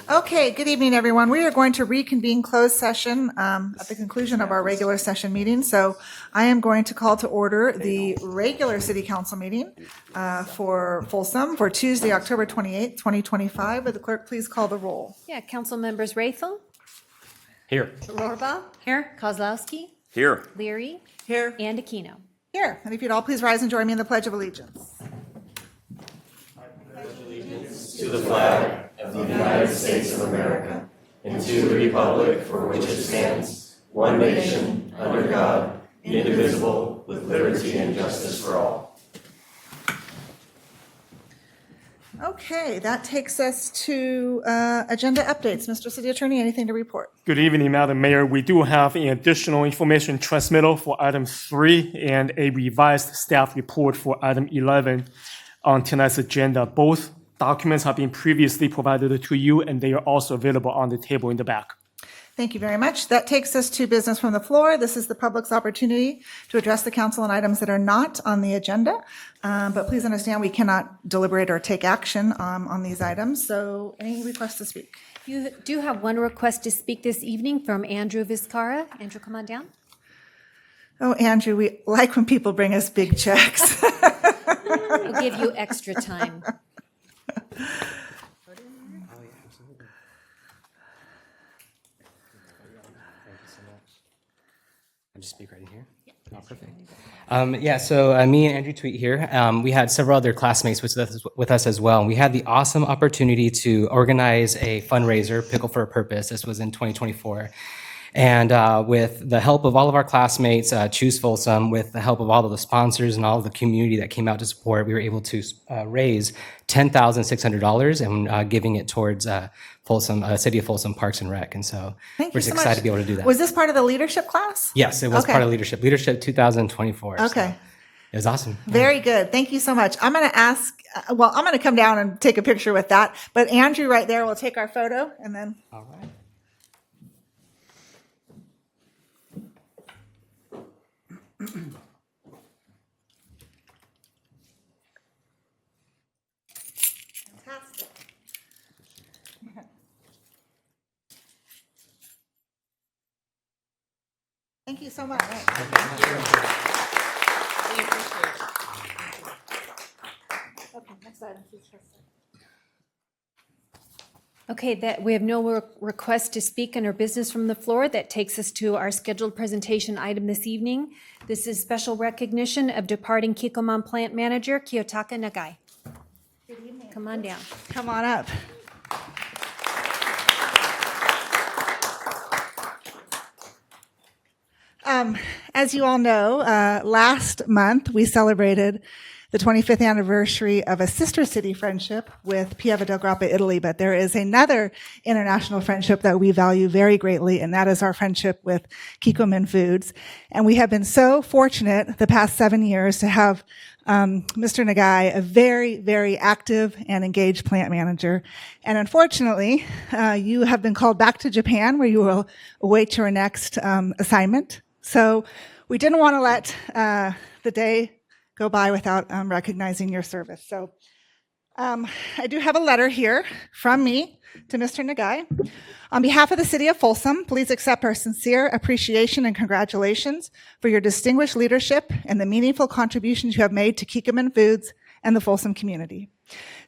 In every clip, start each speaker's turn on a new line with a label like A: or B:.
A: Okay, good evening, everyone. We are going to reconvene closed session at the conclusion of our regular session meeting. So I am going to call to order the regular city council meeting for Folsom for Tuesday, October 28th, 2025. Would the clerk please call the roll?
B: Yeah, council members Rathel,
C: Here.
B: Rohrbaugh. Here. Kozlowski.
C: Here.
B: Leary.
A: Here.
B: And Aquino.
A: Here. And if you'd all please rise and join me in the Pledge of Allegiance.
D: To the flag of the United States of America, and to the republic for which it stands, one nation, under God, indivisible, with liberty and justice for all.
A: Okay, that takes us to agenda updates. Mr. City Attorney, anything to report?
C: Good evening, Madam Mayor. We do have an additional information transmittal for item 3 and a revised staff report for item 11 on tonight's agenda. Both documents have been previously provided to you, and they are also available on the table in the back.
A: Thank you very much. That takes us to business from the floor. This is the public's opportunity to address the council on items that are not on the agenda. But please understand, we cannot deliberate or take action on these items. So any requests to speak?
B: You do have one request to speak this evening from Andrew Vizcarra. Andrew, come on down.
A: Oh, Andrew, we like when people bring us big checks.
B: We'll give you extra time.
E: I'll just speak right in here. Oh, perfect. So me and Andrew Tweet here, we had several other classmates with us as well. And we had the awesome opportunity to organize a fundraiser, Pickle for a Purpose. This was in 2024. And with the help of all of our classmates, Choose Folsom, with the help of all of the sponsors and all of the community that came out to support, we were able to raise $10,600 and giving it towards Folsom, City of Folsom Parks and Rec. And so
A: Thank
E: we're
A: you
E: just
A: so
E: excited
A: much.
E: to be able to do that.
A: Was this part of the leadership class?
E: Yes, it was
A: Okay.
E: part of Leadership 2024. So
A: Okay.
E: it was awesome.
A: Very good. Thank you so much. I'm going to ask, I'm going to come down and take a picture with that. But Andrew right there will take our photo and then.
E: All right.
A: Fantastic. Thank you so much. Okay, next item, please.
B: Okay, that we have no requests to speak under business from the floor. That takes us to our scheduled presentation item this evening. This is special recognition of departing Kikkoman plant manager Kiyotaka Nagai.
A: Good evening.
B: Come on down.
A: Come on up. As you all know, last month we celebrated the 25th anniversary of a sister city friendship with Pieve del Grappa, Italy, but there is another international friendship that we value very greatly, and that is our friendship with Kikkoman Foods. And we have been so fortunate the past 7 years to have Mr. Nagai, a very, very active and engaged plant manager. And unfortunately, you have been called back to Japan, where you will await your next assignment. So we didn't want to let the day go by without recognizing your service. So I do have a letter here from me to Mr. Nagai. On behalf of the City of Folsom, please accept our sincere appreciation and congratulations for your distinguished leadership and the meaningful contributions you have made to Kikkoman Foods and the Folsom community.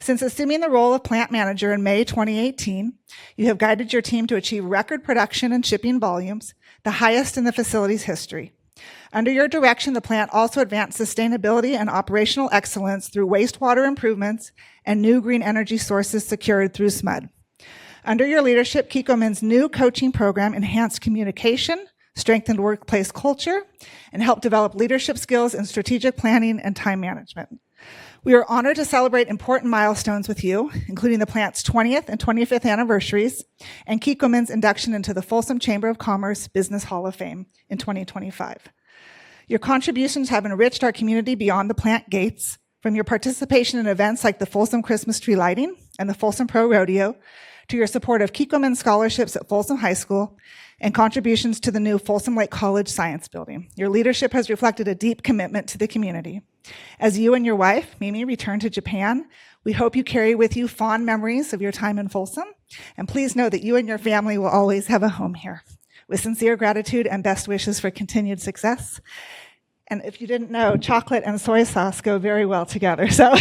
A: Since assuming the role of plant manager in May 2018, you have guided your team to achieve record production and shipping volumes, the highest in the facility's history. Under your direction, the plant also advanced sustainability and operational excellence through wastewater improvements and new green energy sources secured through SMUD. Under your leadership, Kikkoman's new coaching program enhanced communication, strengthened workplace culture, and helped develop leadership skills in strategic planning and time management. We are honored to celebrate important milestones with you, including the plant's 20th and 25th anniversaries and Kikkoman's induction into the Folsom Chamber of Commerce Business Hall of Fame in 2025. Your contributions have enriched our community beyond the plant gates, from your participation in events like the Folsom Christmas Tree Lighting and the Folsom Pro Rodeo, to your support of Kikkoman scholarships at Folsom High School and contributions to the new Folsom Lake College Science Building. Your leadership has reflected a deep commitment to the community. As you and your wife, Mimi, return to Japan, We hope you carry with you fond memories of your time in Folsom, and please know that you and your family will always have a home here. With sincere gratitude and best wishes for continued success. And if you didn't know, chocolate and soy sauce go very well together. So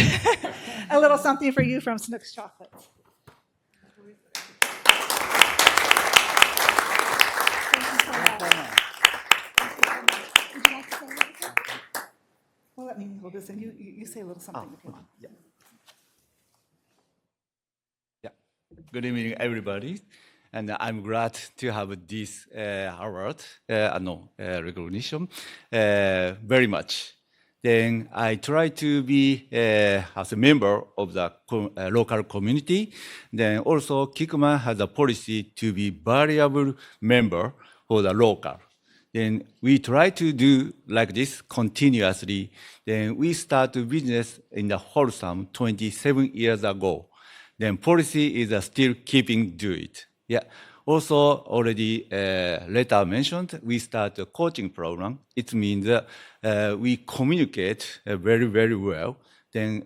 A: a little something for you from Snook's Chocolates. Well, let me hold this, and you say a little something if you want.
F: Good evening, everybody. And I'm glad to have this award, recognition, very much. Then I try to be as a member of the local community. Then also Kikkoman has a policy to be variable member for the local. Then we try to do like this continuously. Then we start business in the Folsom 27 years ago. Then policy is still keeping do it. Yeah. Also already later mentioned, we start a coaching program. It means we communicate very, very well. Then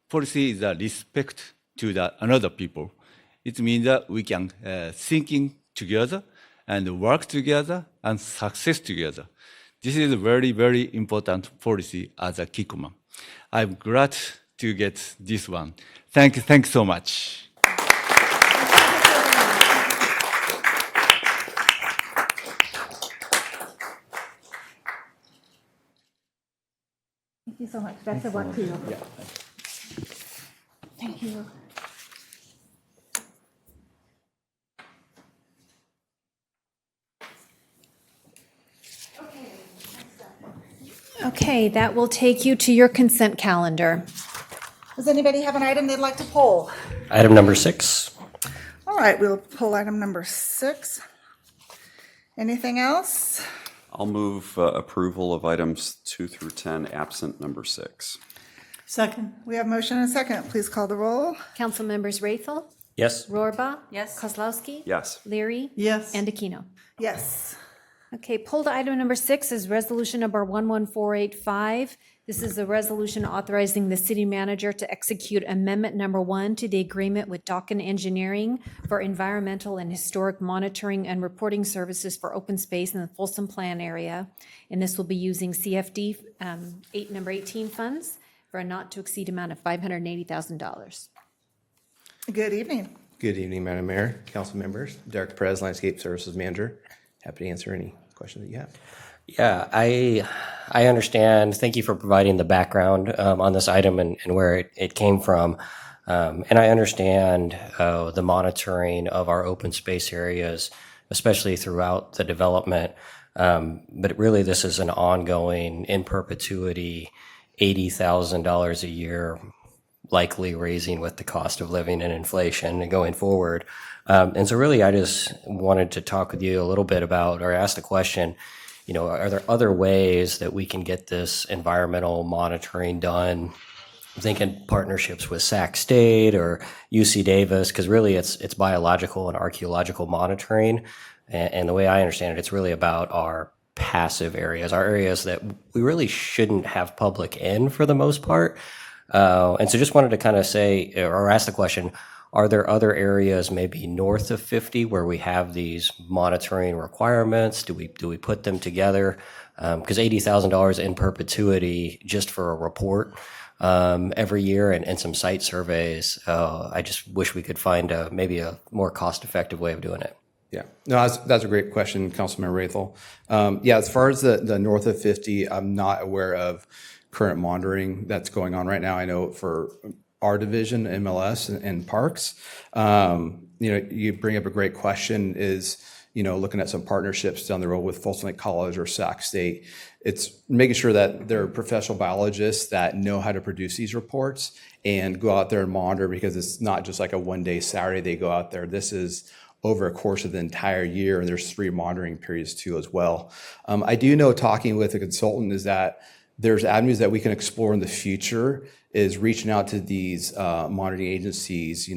F: policy is a respect to the another people. It means that we can thinking together and work together and success together. This is a very, very important policy as a Kikkoman. I'm glad to get this one. Thank you so much.
A: Thank you so much. Best of luck to you. Yeah. Thank you.
B: Okay, that will take you to your consent calendar.
A: Does anybody have an item they'd like to pull?
G: Item number 6.
A: All right, we'll pull item number 6. Anything else?
H: I'll move approval of items 2 through 10, absent number 6.
A: Second. We have motion and a second. Please call the roll.
B: Council members Raythel,
G: Yes.
B: Rohrbaugh. Yes. Kozlowski.
H: Yes.
B: Leary.
A: Yes.
B: And Aquino.
A: Yes.
B: Okay, pulled item number 6 is resolution number 11485. This is a resolution authorizing the city manager to execute amendment number 1 to the agreement with Dawkin Engineering for environmental and historic monitoring and reporting services for open space in the Folsom Plan area. And this will be using CFD number 18 funds for a not to exceed amount of $580,000.
A: Good evening.
I: Good evening, Madam Mayor, council members. Derek Perez, Landscape Services Manager. Happy to answer any questions that you have.
G: Yeah, I understand. Thank you for providing the background on this item and where it came from. And I understand the monitoring of our open space areas, especially throughout the development. But really, this is an ongoing, in perpetuity, $80,000 a year, likely raising with the cost of living and inflation and going forward. And so really, I just wanted to talk with you a little bit about, or ask the question, you know, are there other ways that we can get this environmental monitoring done? I'm thinking partnerships with Sac State or UC Davis, because really it's biological and archaeological monitoring. And the way I understand it, it's really about our passive areas, our areas that we really shouldn't have public in for the most part. And so just wanted to kind of say, or ask the question, are there other areas maybe north of 50 where we have these monitoring requirements? Do we put them together? Because $80,000 in perpetuity just for a report every year and some site surveys, I just wish we could find maybe a more cost-effective way of doing it.
I: Yeah, no, that's a great question, Councilman Raythel. Yeah, as far as the north of 50, I'm not aware of current monitoring that's going on right now. I know for our division, MLS and parks, you bring up a great question is, looking at some partnerships down the road with Folsom Lake College or Sac State. It's making sure that there are professional biologists that know how to produce these reports and go out there and monitor, because it's not just like a one-day Saturday they go out there. This is over a course of the entire year, and there's 3 monitoring periods too as well. I do know, talking with a consultant, is that there's avenues that we can explore in the future, is reaching out to these monitoring agencies,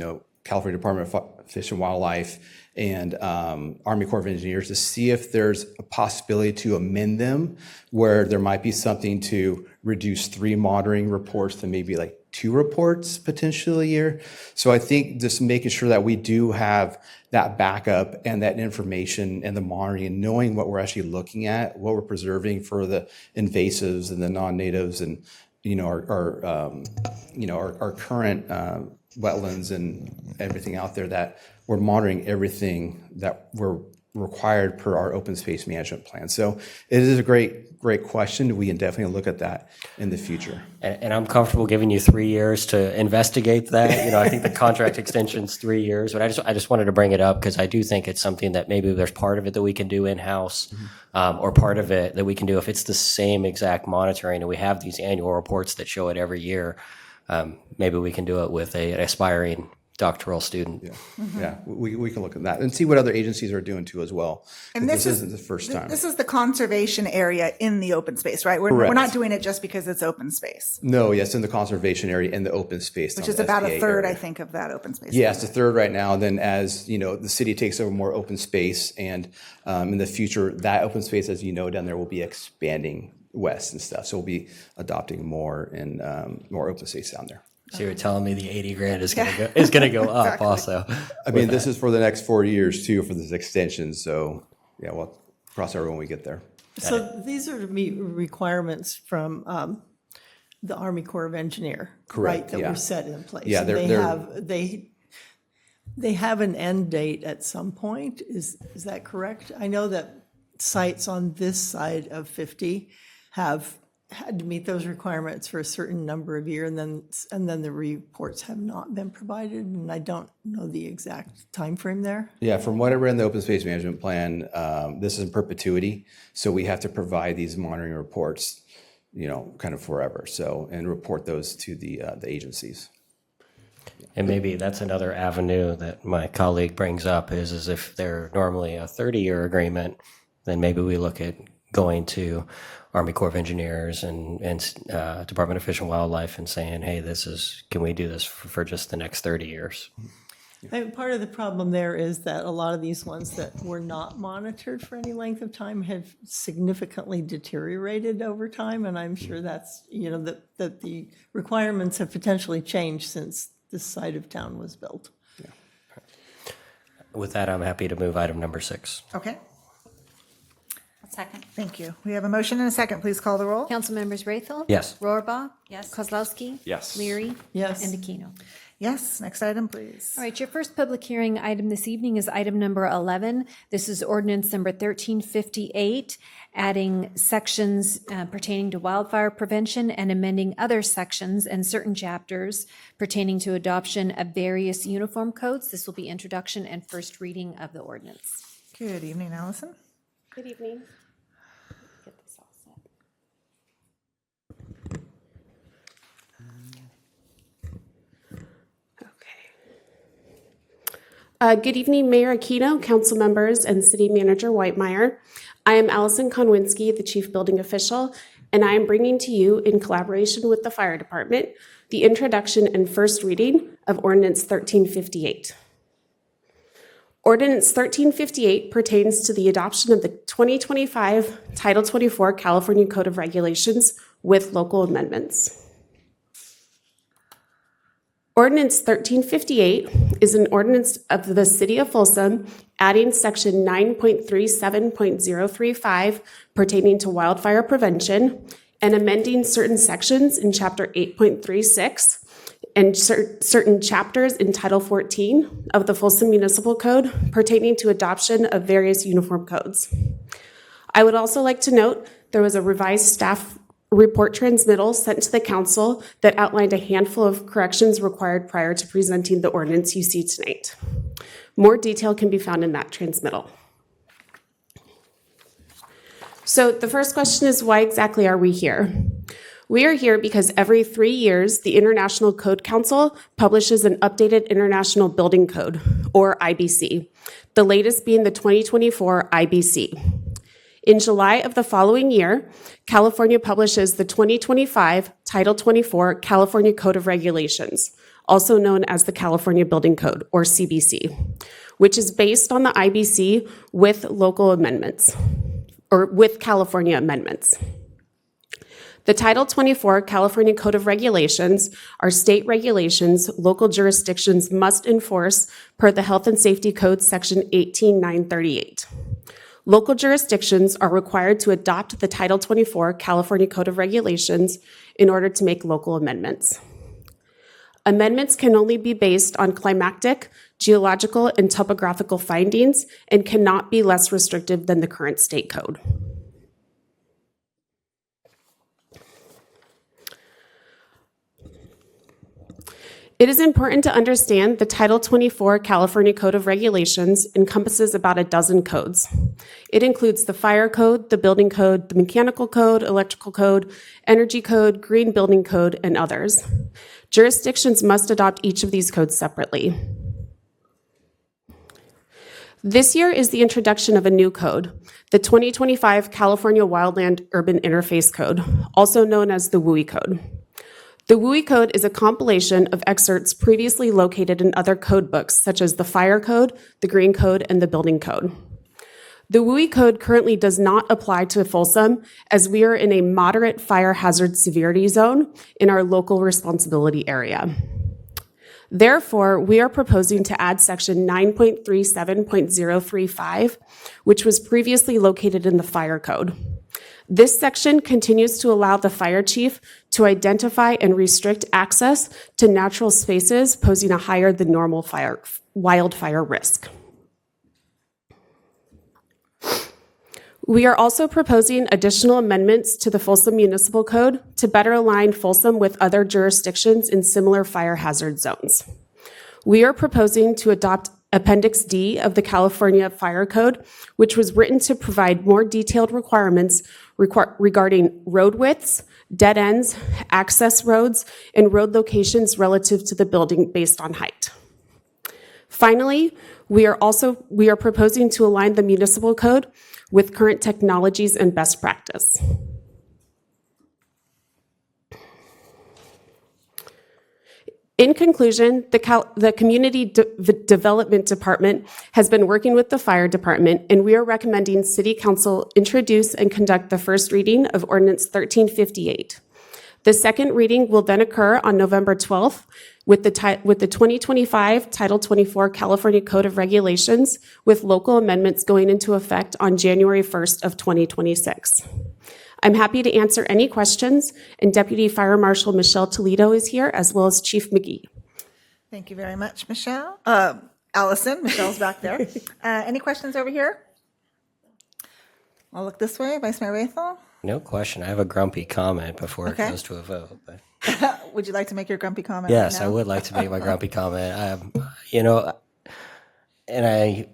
I: California Department of Fish and Wildlife and Army Corps of Engineers, to see if there's a possibility to amend them where there might be something to reduce 3 monitoring reports to maybe like 2 reports potentially a year. So I think just making sure that we do have that backup and that information and the monitoring and knowing what we're actually looking at, what we're preserving for the invasives and the non-natives and, our current wetlands and everything out there, that we're monitoring everything that we're required per our open space management plan. So it is a great question. We can definitely look at that in the future.
G: And I'm comfortable giving you 3 years to investigate that. I think the contract extension's 3 years, but I just wanted to bring it up because I do think it's something that maybe there's part of it that we can do in-house, or part of it that we can do if it's the same exact monitoring and we have these annual reports that show it every year. Maybe we can do it with an aspiring doctoral student.
I: Yeah, we can look at that and see what other agencies are doing too as well.
A: And
I: this isn't the first time.
A: This is the conservation area in the open space, right? We're not doing it just because it's open space,
I: No, yes, in the conservation area and the open space.
A: which
I: on
A: is
I: the
A: about
I: SBA
A: a third,
I: area.
A: I think, of that open space.
I: Yeah, it's a third right now. And then as, the city takes over more open space and in the future, that open space, as you know, down there will be expanding west and stuff. So we'll be adopting more and more open space down there.
G: So you're telling me the 80 grand is gonna go up also.
I: I mean, this is for the next 4 years too for this extension. So yeah, we'll cross over when we get there.
J: So these are to meet requirements from the Army Corps of Engineer,
I: Correct,
J: right? That
I: yeah.
J: were set in place.
I: Yeah,
J: And they have an end date at some point. Is that correct? I know that sites on this side of 50 have had to meet those requirements for a certain number of years, and then the reports have not been provided, and I don't know the exact time frame there.
I: Yeah, from what I read in the open space management plan, this is in perpetuity. So we have to provide these monitoring reports, kind of forever. So, and report those to the agencies.
G: And maybe that's another avenue that my colleague brings up is if they're normally a 30-year agreement, then maybe we look at going to Army Corps of Engineers and Department of Fish and Wildlife and saying, hey, can we do this for just the next 30 years?
J: And part of the problem there is that a lot of these ones that were not monitored for any length of time have significantly deteriorated over time, and I'm sure that's, that the requirements have potentially changed since this side of town was built.
G: With that, I'm happy to move item number 6.
A: Okay,
K: Second.
A: thank you. We have a motion and a second. Please call the roll.
B: Council members Raythel?
G: Yes.
B: Rohrbach?
K: Yes.
B: Kozlowski?
H: Yes.
B: Leary?
J: Yes.
B: And Aquino.
A: Yes, next item, please.
B: All right, your first public hearing item this evening is item number 11. This is ordinance number 1358, adding sections pertaining to wildfire prevention and amending other sections and certain chapters pertaining to adoption of various uniform codes. This will be introduction and first reading of the ordinance.
A: Good evening, Allison.
K: Good evening. Get this all set. Good evening, Mayor Aquino, council members, and City Manager Whitemeyer. I am Allison Konwinski, the Chief Building Official, and I am bringing to you, in collaboration with the Fire Department, the introduction and first reading of Ordinance 1358. Ordinance 1358 pertains to the adoption of the 2025 Title 24 California Code of Regulations with local amendments. Ordinance 1358 is an ordinance of the City of Folsom adding Section 9.37.035 pertaining to wildfire prevention and amending certain sections in Chapter 8.36 and certain chapters in Title 14 of the Folsom Municipal Code pertaining to adoption of various uniform codes. I would also like to note there was a revised staff report transmittal sent to the council that outlined a handful of corrections required prior to presenting the ordinance you see tonight. More detail can be found in that transmittal. So the first question is, why exactly are we here? We are here because every 3 years, the International Code Council publishes an updated International Building Code, or IBC, the latest being the 2024 IBC. In July of the following year, California publishes the 2025 Title 24 California Code of Regulations, also known as the California Building Code, or CBC, which is based on the IBC with local amendments, or with California amendments. The Title 24 California Code of Regulations are state regulations local jurisdictions must enforce per the Health and Safety Code, Section 18938. Local jurisdictions are required to adopt the Title 24 California Code of Regulations in order to make local amendments. Amendments can only be based on climatic, geological, and topographical findings and cannot be less restrictive than the current state code. It is important to understand the Title 24 California Code of Regulations encompasses about a dozen codes. It includes the fire code, the building code, the mechanical code, electrical code, energy code, green building code, and others. Jurisdictions must adopt each of these codes separately. This year is the introduction of a new code, the 2025 California Wildland Urban Interface Code, also known as the WUI Code. The WUI Code is a compilation of excerpts previously located in other code books, such as the Fire Code, the Green Code, and the Building Code. The WUI Code currently does not apply to Folsom, as we are in a moderate fire hazard severity zone in our local responsibility area. Therefore, we are proposing to add Section 9.37.035, which was previously located in the Fire Code. This section continues to allow the fire chief to identify and restrict access to natural spaces posing a higher than normal wildfire risk. We are also proposing additional amendments to the Folsom Municipal Code to better align Folsom with other jurisdictions in similar fire hazard zones. We are proposing to adopt Appendix D of the California Fire Code, which was written to provide more detailed requirements regarding road widths, dead ends, access roads, and road locations relative to the building based on height. Finally, we are proposing to align the municipal code with current technologies and best practice. In conclusion, the Community Development Department has been working with the Fire Department, and we are recommending City Council introduce and conduct the first reading of Ordinance 1358. The second reading will then occur on November 12th with the 2025 Title 24 California Code of Regulations, with local amendments going into effect on January 1st of 2026. I'm happy to answer any questions, and Deputy Fire Marshal Michelle Toledo is here, as well as Chief McGee.
A: Thank you very much, Michelle. Allison, Michelle's back there. Any questions over here? I'll look this way. Vice Mayor Rathel?
G: No question. I have a grumpy comment before
A: Okay.
G: it goes to a vote. But
A: Would you like to make your grumpy comment?
G: yes,
A: right
G: I
A: now?
G: would like to make my grumpy comment. And I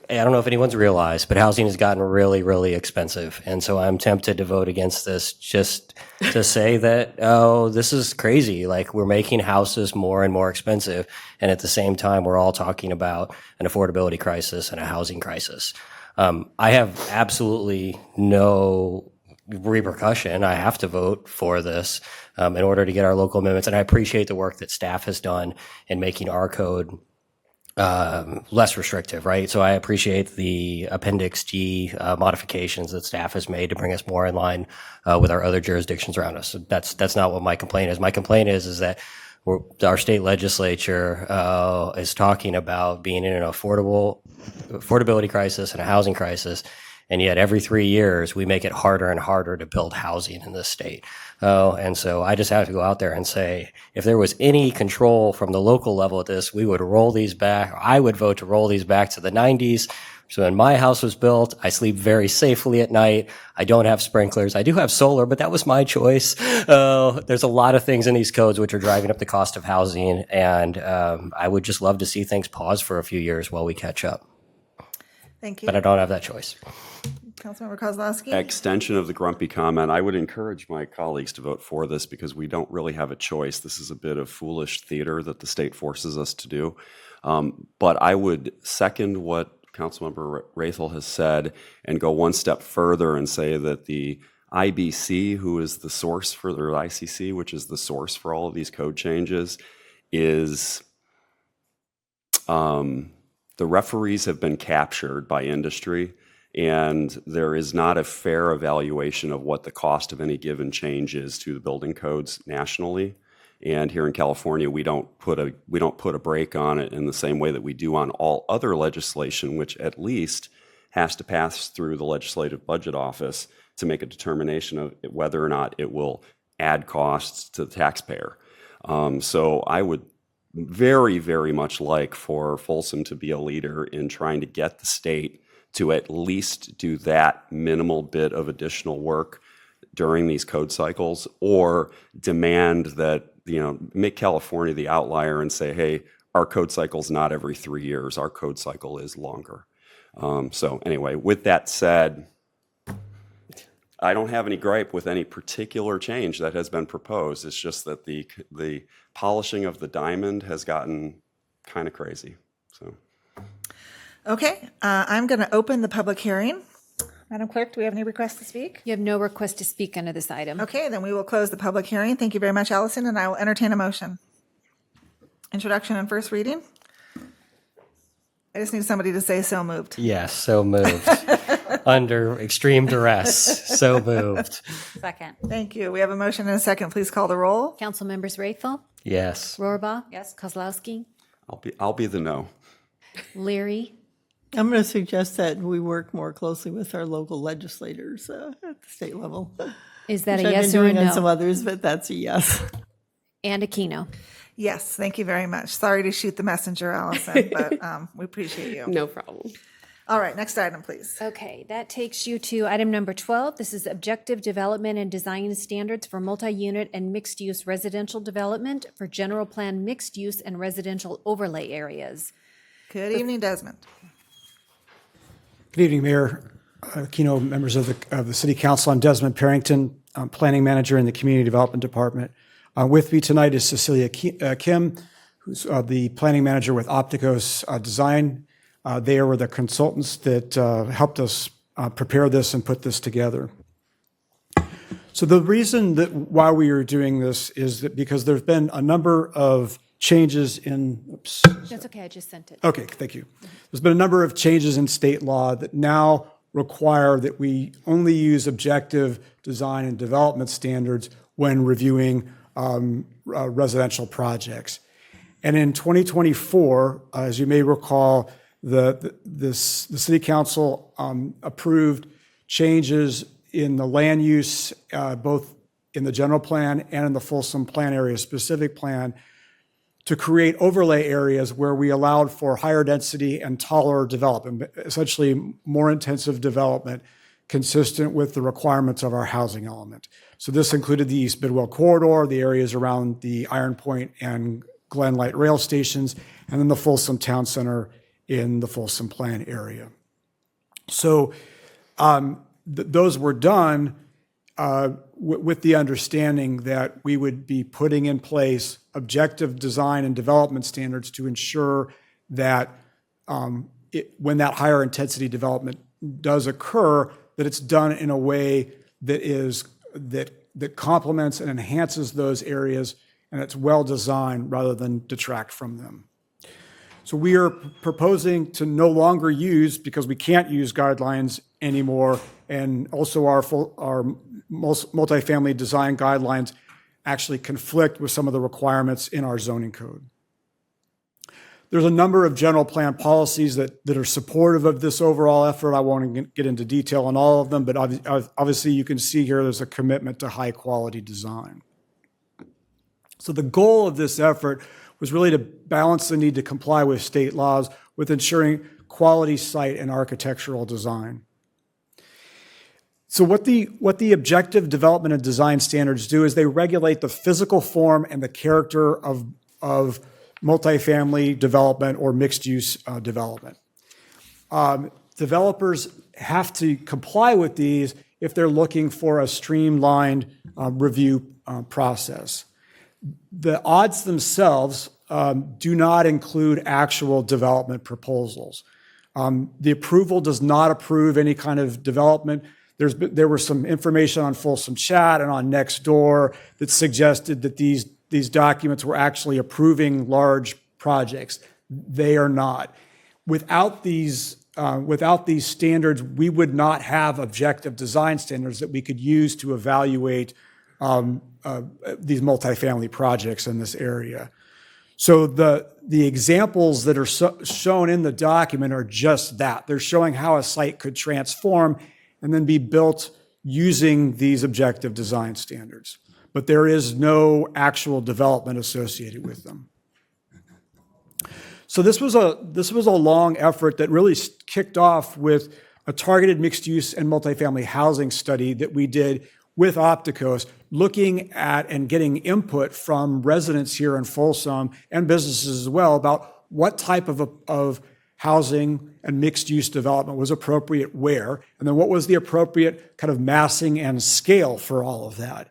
G: don't know if anyone's realized, but housing has gotten really, really expensive. And so I'm tempted to vote against this just to say that, oh, this is crazy. Like, we're making houses more and more expensive. And at the same time, we're all talking about an affordability crisis and a housing crisis. I have absolutely no repercussion. I have to vote for this in order to get our local amendments. And I appreciate the work that staff has done in making our code less restrictive, right? So I appreciate the Appendix G modifications that staff has made to bring us more in line with our other jurisdictions around us. So that's not what my complaint is. My complaint is that our state legislature is talking about being in an affordability crisis and a housing crisis, and yet every 3 years we make it harder and harder to build housing in this state. And so I just have to go out there and say, if there was any control from the local level at this, we would roll these back. I would vote to roll these back to the 90s. So when my house was built, I sleep very safely at night. I don't have sprinklers. I do have solar, but that was my choice. There's a lot of things in these codes which are driving up the cost of housing, and I would just love to see things pause for a few years while we catch up.
A: Thank you.
G: But I don't have that choice.
A: Councilmember Kozlowski?
H: Extension of the grumpy comment. I would encourage my colleagues to vote for this because we don't really have a choice. This is a bit of foolish theater that the state forces us to do. But I would second what Councilmember Rathel has said and go one step further and say that the IBC, who is the source for the ICC, which is the source for all of these code changes, is the referees have been captured by industry, And there is not a fair evaluation of what the cost of any given change is to the building codes nationally. And here in California, we don't put a brake on it in the same way that we do on all other legislation, which at least has to pass through the Legislative Budget Office to make a determination of whether or not it will add costs to the taxpayer. So I would very, very much like for Folsom to be a leader in trying to get the state to at least do that minimal bit of additional work during these code cycles, or demand that, make California the outlier and say, hey, our code cycle's not every 3 years, our code cycle is longer. So anyway, with that said, I don't have any gripe with any particular change that has been proposed. It's just that the polishing of the diamond has gotten kind of crazy. So,
A: Okay, I'm going to open the public hearing. Madam Clerk, do we have any requests to speak?
B: You have no request to speak under this item.
A: Okay, then we will close the public hearing. Thank you very much, Allison, and I will entertain a motion. Introduction and first reading. I just need somebody to say so moved.
G: Yes, so moved. Under extreme duress, so moved.
L: Second.
A: Thank you. We have a motion and a second. Please call the roll.
B: Council members Raythel,
G: Yes.
B: Rohrbach.
L: Yes.
B: Kozlowski,
H: I'll be the no.
B: Leary,
J: I'm going to suggest that we work more closely with our local legislators at the state level.
B: is that a
J: Which I've
B: yes
J: been
B: or a
J: doing on some
B: no?
J: others, but that's a yes.
B: And Aquino.
A: Yes, thank you very much. Sorry to shoot the messenger, Allison, but we appreciate you.
K: No problem.
A: All right, next item, please.
B: Okay, that takes you to item number 12. This is objective development and design standards for multi-unit and mixed-use residential development for general plan mixed-use and residential overlay areas.
A: Good evening, Desmond.
M: Good evening, Mayor, Keno, members of the City Council. I'm Desmond Parrington, I'm Planning Manager in the Community Development Department. With me tonight is Cecilia Kim, who's the Planning Manager with Opticos Design. They were the consultants that helped us prepare this and put this together. So the reason that why we are doing this is that because there's been a number of changes in, oops.
B: That's okay, I just sent it.
M: Okay, thank you. There's been a number of changes in state law that now require that we only use objective design and development standards when reviewing residential projects. And in 2024, as you may recall, the City Council approved changes in the land use, both in the general plan and in the Folsom Plan Area Specific Plan, to create overlay areas where we allowed for higher density and taller development, essentially more intensive development consistent with the requirements of our housing element. So this included the East Bidwell Corridor, the areas around the Iron Point and Glen Light rail stations, and then the Folsom Town Center in the Folsom Plan area. So those were done with the understanding that we would be putting in place objective design and development standards to ensure that when that higher intensity development does occur, that it's done in a way that complements and enhances those areas, and it's well designed rather than detract from them. So we are proposing to no longer use, because we can't use guidelines anymore, and also our multifamily design guidelines actually conflict with some of the requirements in our zoning code. There's a number of general plan policies that are supportive of this overall effort. I won't get into detail on all of them, but obviously you can see here there's a commitment to high quality design. So the goal of this effort was really to balance the need to comply with state laws with ensuring quality site and architectural design. So what the objective development and design standards do is they regulate the physical form and the character of multifamily development or mixed-use development. Developers have to comply with these if they're looking for a streamlined review process. The odds themselves do not include actual development proposals. The approval does not approve any kind of development. There was some information on Folsom Chat and on Nextdoor that suggested that these documents were actually approving large projects. They are not. Without these without these standards, we would not have objective design standards that we could use to evaluate these multifamily projects in this area. So the examples that are shown in the document are just that. They're showing how a site could transform and then be built using these objective design standards. But there is no actual development associated with them. So this was a long effort that really kicked off with a targeted mixed-use and multifamily housing study that we did with Opticos, looking at and getting input from residents here in Folsom and businesses as well about what type of housing and mixed-use development was appropriate where, and then what was the appropriate kind of massing and scale for all of that.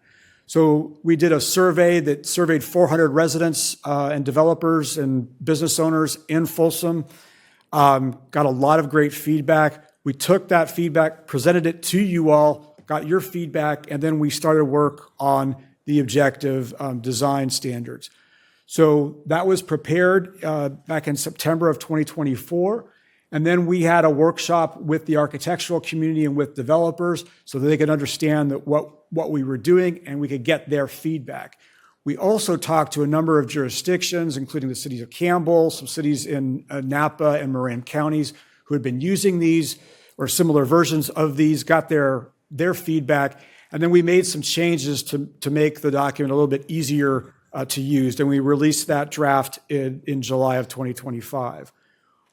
M: So we did a survey that surveyed 400 residents and developers and business owners in Folsom, got a lot of great feedback. We took that feedback, presented it to you all, got your feedback, and then we started work on the objective design standards. So that was prepared back in September of 2024. And then we had a workshop with the architectural community and with developers so that they could understand that what we were doing and we could get their feedback. We also talked to a number of jurisdictions, including the cities of Campbell, some cities in Napa and Marin counties who had been using these or similar versions of these, got their feedback. And then we made some changes to make the document a little bit easier to use. And we released that draft in July of 2025.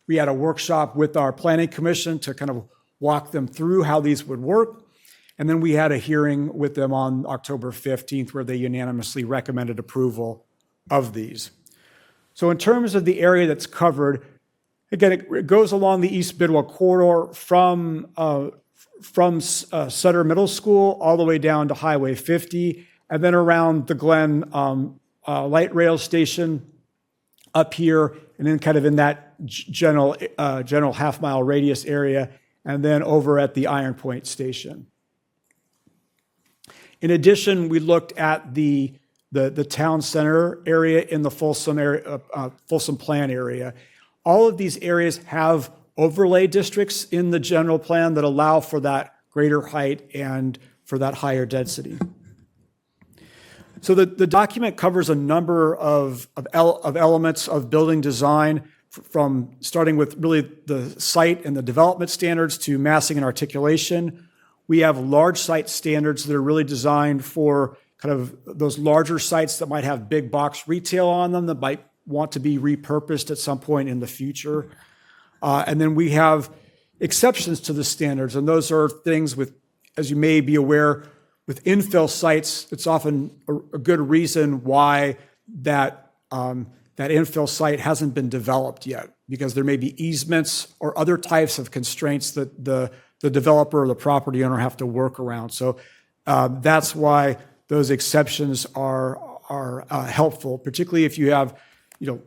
M: We had a workshop with our planning commission to kind of walk them through how these would work. And then we had a hearing with them on October 15th where they unanimously recommended approval of these. So in terms of the area that's covered, again, it goes along the East Bidwell corridor from Sutter Middle School all the way down to Highway 50, and then around the Glen light rail station up here, and then kind of in that general half-mile radius area, and then over at the Iron Point station. In addition, we looked at the town center area in the Folsom area, Folsom plan area. All of these areas have overlay districts in the general plan that allow for that greater height and for that higher density. So the document covers a number of elements of building design, from starting with really the site and the development standards to massing and articulation. We have large site standards that are really designed for kind of those larger sites that might have big box retail on them that might want to be repurposed at some point in the future. And then we have exceptions to the standards, and those are things with, as you may be aware, with infill sites, it's often a good reason why that infill site hasn't been developed yet, because there may be easements or other types of constraints that the developer or the property owner have to work around. So that's why those exceptions are helpful, particularly if you have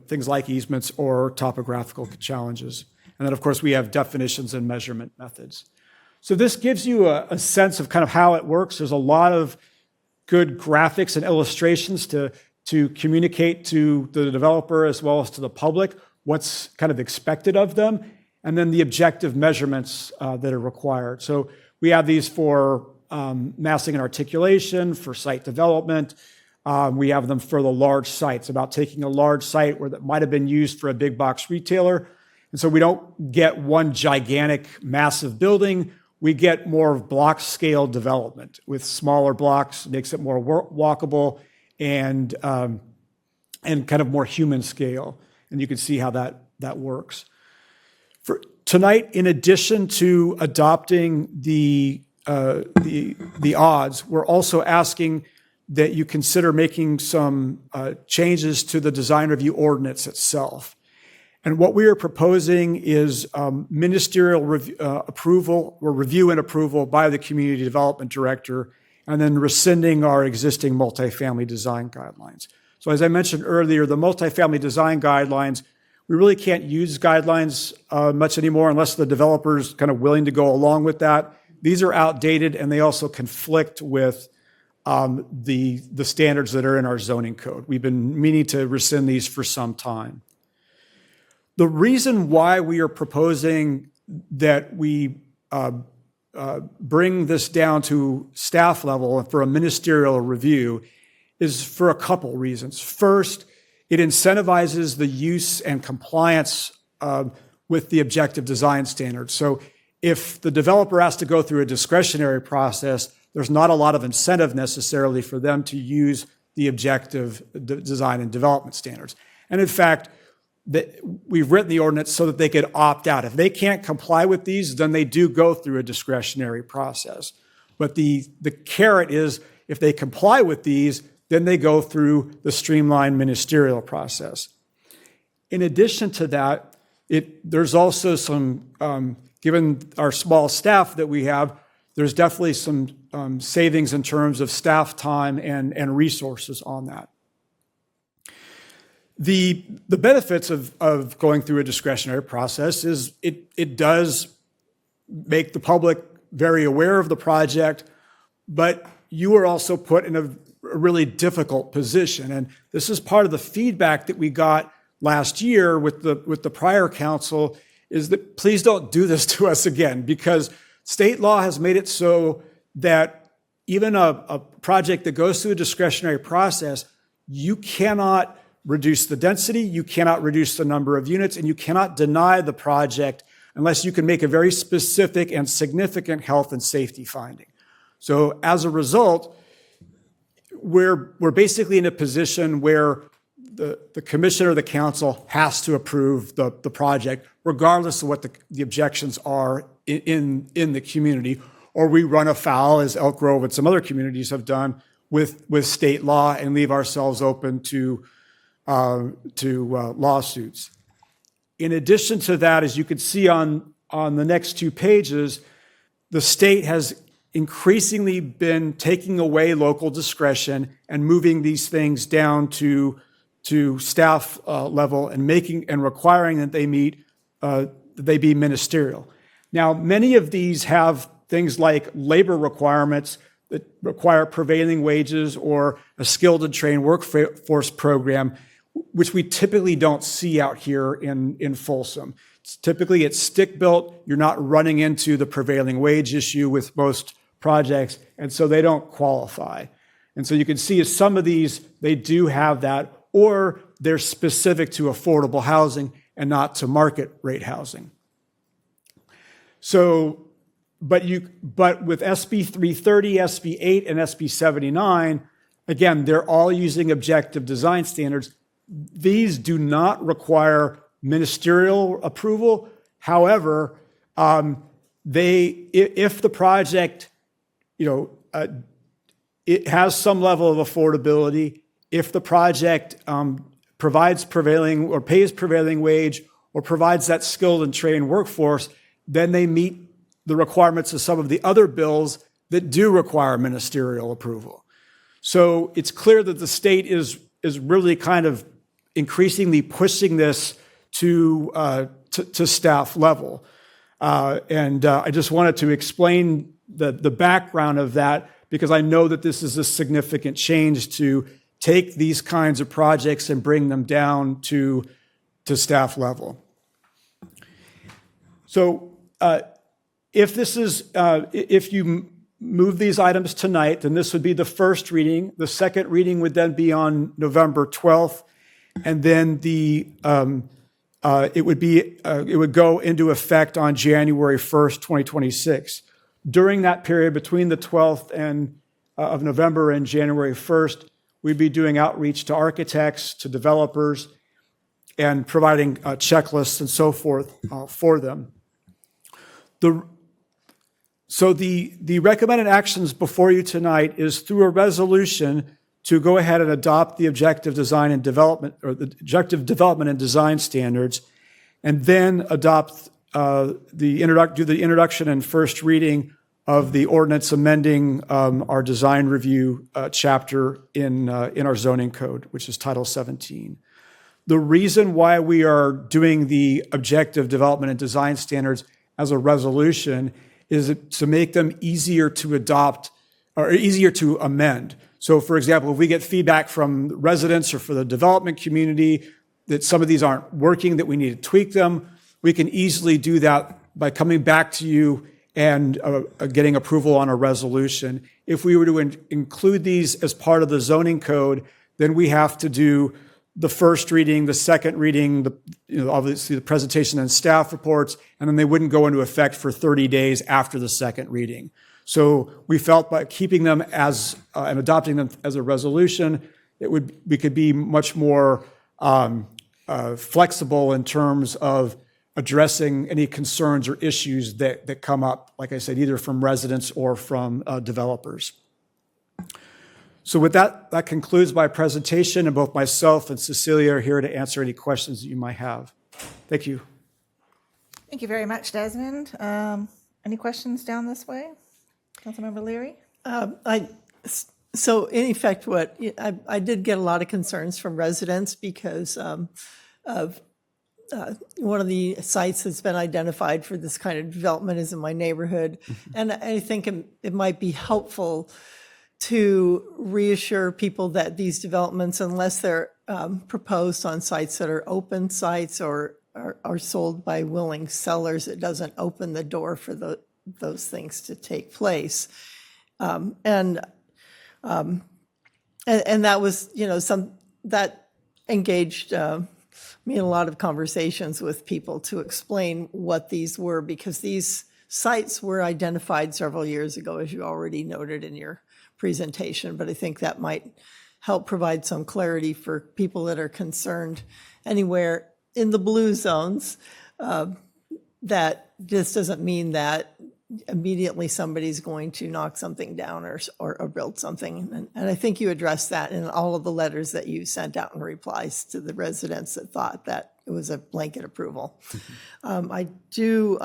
M: things like easements or topographical challenges. And then, of course, we have definitions and measurement methods. So this gives you a sense of kind of how it works. There's a lot of good graphics and illustrations to communicate to the developer as well as to the public what's kind of expected of them, and then the objective measurements that are required. So we have these for massing and articulation, for site development. We have them for the large sites, about taking a large site that might have been used for a big box retailer. And so we don't get one gigantic, massive building. We get more block scale development with smaller blocks, makes it more walkable and kind of more human scale. And you can see how that works. For tonight, in addition to adopting the odds, we're also asking that you consider making some changes to the design review ordinance itself. And what we are proposing is ministerial approval or review and approval by the community development director, and then rescinding our existing multifamily design guidelines. So as I mentioned earlier, the multifamily design guidelines, we really can't use guidelines much anymore unless the developer's kind of willing to go along with that. These are outdated, and they also conflict with the standards that are in our zoning code. We've been meaning to rescind these for some time. The reason why we are proposing that we bring this down to staff level for a ministerial review is for a couple reasons. First, it incentivizes the use and compliance with the objective design standards. So if the developer has to go through a discretionary process, there's not a lot of incentive necessarily for them to use the objective design and development standards. And in fact, we've written the ordinance so that they could opt out. If they can't comply with these, then they do go through a discretionary process. But the carrot is if they comply with these, then they go through the streamlined ministerial process. In addition to that, there's also some, given our small staff that we have, there's definitely some savings in terms of staff time and resources on that. The benefits of going through a discretionary process is it does make the public very aware of the project, but you are also put in a really difficult position. And this is part of the feedback that we got last year with the prior council, is that please don't do this to us again, because state law has made it so that even a project that goes through a discretionary process, you cannot reduce the density, you cannot reduce the number of units, and you cannot deny the project unless you can make a very specific and significant health and safety finding. So as a result, we're basically in a position where the commission or the council has to approve the project, regardless of what the objections are in the community, or we run afoul, as Elk Grove and some other communities have done, with state law and leave ourselves open to lawsuits. In addition to that, as you can see on the next 2 pages, the state has increasingly been taking away local discretion and moving these things down to staff level and requiring that they be ministerial. Now, many of these have things like labor requirements that require prevailing wages or a skilled and trained workforce program, which we typically don't see out here in Folsom. Typically, it's stick-built. You're not running into the prevailing wage issue with most projects, and so they don't qualify. And so you can see as some of these, they do have that, or they're specific to affordable housing and not to market rate housing. So, but with SB 330, SB 8, and SB 79, again, they're all using objective design standards. These do not require ministerial approval. However, if the project, it has some level of affordability, if the project provides prevailing or pays prevailing wage or provides that skilled and trained workforce, then they meet the requirements of some of the other bills that do require ministerial approval. So it's clear that the state is really kind of increasingly pushing this to staff level. And I just wanted to explain the background of that, because I know that this is a significant change to take these kinds of projects and bring them down to staff level. So if you move these items tonight, then this would be the first reading. The second reading would then be on November 12th, and then it would go into effect on January 1st, 2026. During that period between the 12th of November and January 1st, we'd be doing outreach to architects, to developers, and providing checklists and so forth for them. So the recommended actions before you tonight is through a resolution to go ahead and adopt the objective design and development, or the objective development and design standards, and then adopt do the introduction and first reading of the ordinance amending our design review chapter in our zoning code, which is Title 17. The reason why we are doing the objective development and design standards as a resolution is to make them easier to adopt or easier to amend. So, for example, if we get feedback from residents or for the development community that some of these aren't working, that we need to tweak them, we can easily do that by coming back to you and getting approval on a resolution. If we were to include these as part of the zoning code, then we have to do the first reading, the second reading, obviously the presentation and staff reports, and then they wouldn't go into effect for 30 days after the second reading. So we felt by keeping them as and adopting them as a resolution, we could be much more flexible in terms of addressing any concerns or issues that come up, like I said, either from residents or from developers. So with that, that concludes my presentation, and both myself and Cecilia are here to answer any questions that you might have. Thank you.
A: Thank you very much, Desmond. Any questions down this way? Councilmember Leary?
J: So in effect, I did get a lot of concerns from residents because of one of the sites that's been identified for this kind of development is in my neighborhood. And I think it might be helpful to reassure people that these developments, unless they're proposed on sites that are open sites or are sold by willing sellers, it doesn't open the door for those things to take place. And that was, that engaged me in a lot of conversations with people to explain what these were, because these sites were identified several years ago, as you already noted in your presentation, but I think that might help provide some clarity for people that are concerned anywhere in the blue zones. That this doesn't mean that immediately somebody's going to knock something down or build something. And I think you addressed that in all of the letters that you sent out in replies to the residents that thought that it was a blanket approval. I do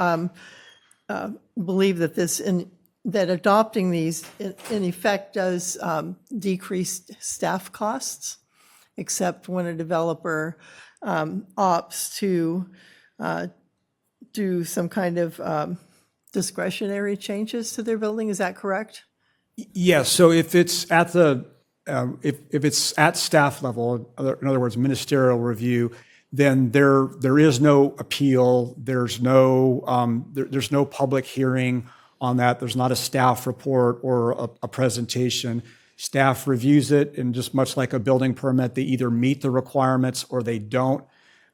J: believe that that adopting these in effect does decrease staff costs, except when a developer opts to do some kind of discretionary changes to their building. Is that correct?
M: Yes. So if it's at if it's at staff level, in other words, ministerial review, then there is no appeal. There's no public hearing on that. There's not a staff report or a presentation. Staff reviews it, and just much like a building permit, they either meet the requirements or they don't.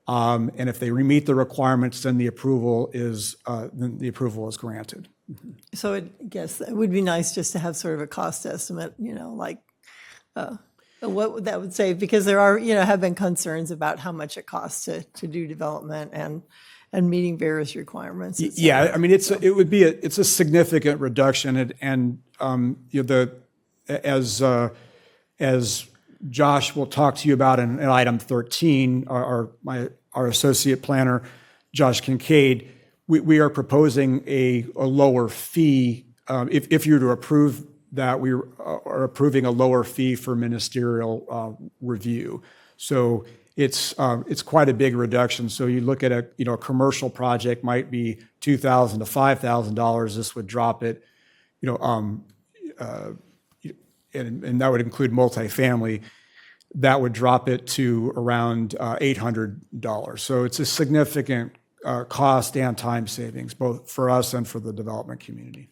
M: And if they meet the requirements, then the approval is granted.
J: So I guess it would be nice just to have sort of a cost estimate, like what that would save, because there are, have been concerns about how much it costs to do development and meeting various requirements.
M: Yeah, I mean, it's a significant reduction, and as Josh will talk to you about in item 13, our associate planner, Josh Kincaid, we are proposing a lower fee. If you were to approve that, we are approving a lower fee for ministerial review. So it's quite a big reduction. So you look at a commercial project might be $2,000 to $5,000. This would drop it, and that would include multifamily. That would drop it to around $800. So it's a significant cost and time savings, both for us and for the development community.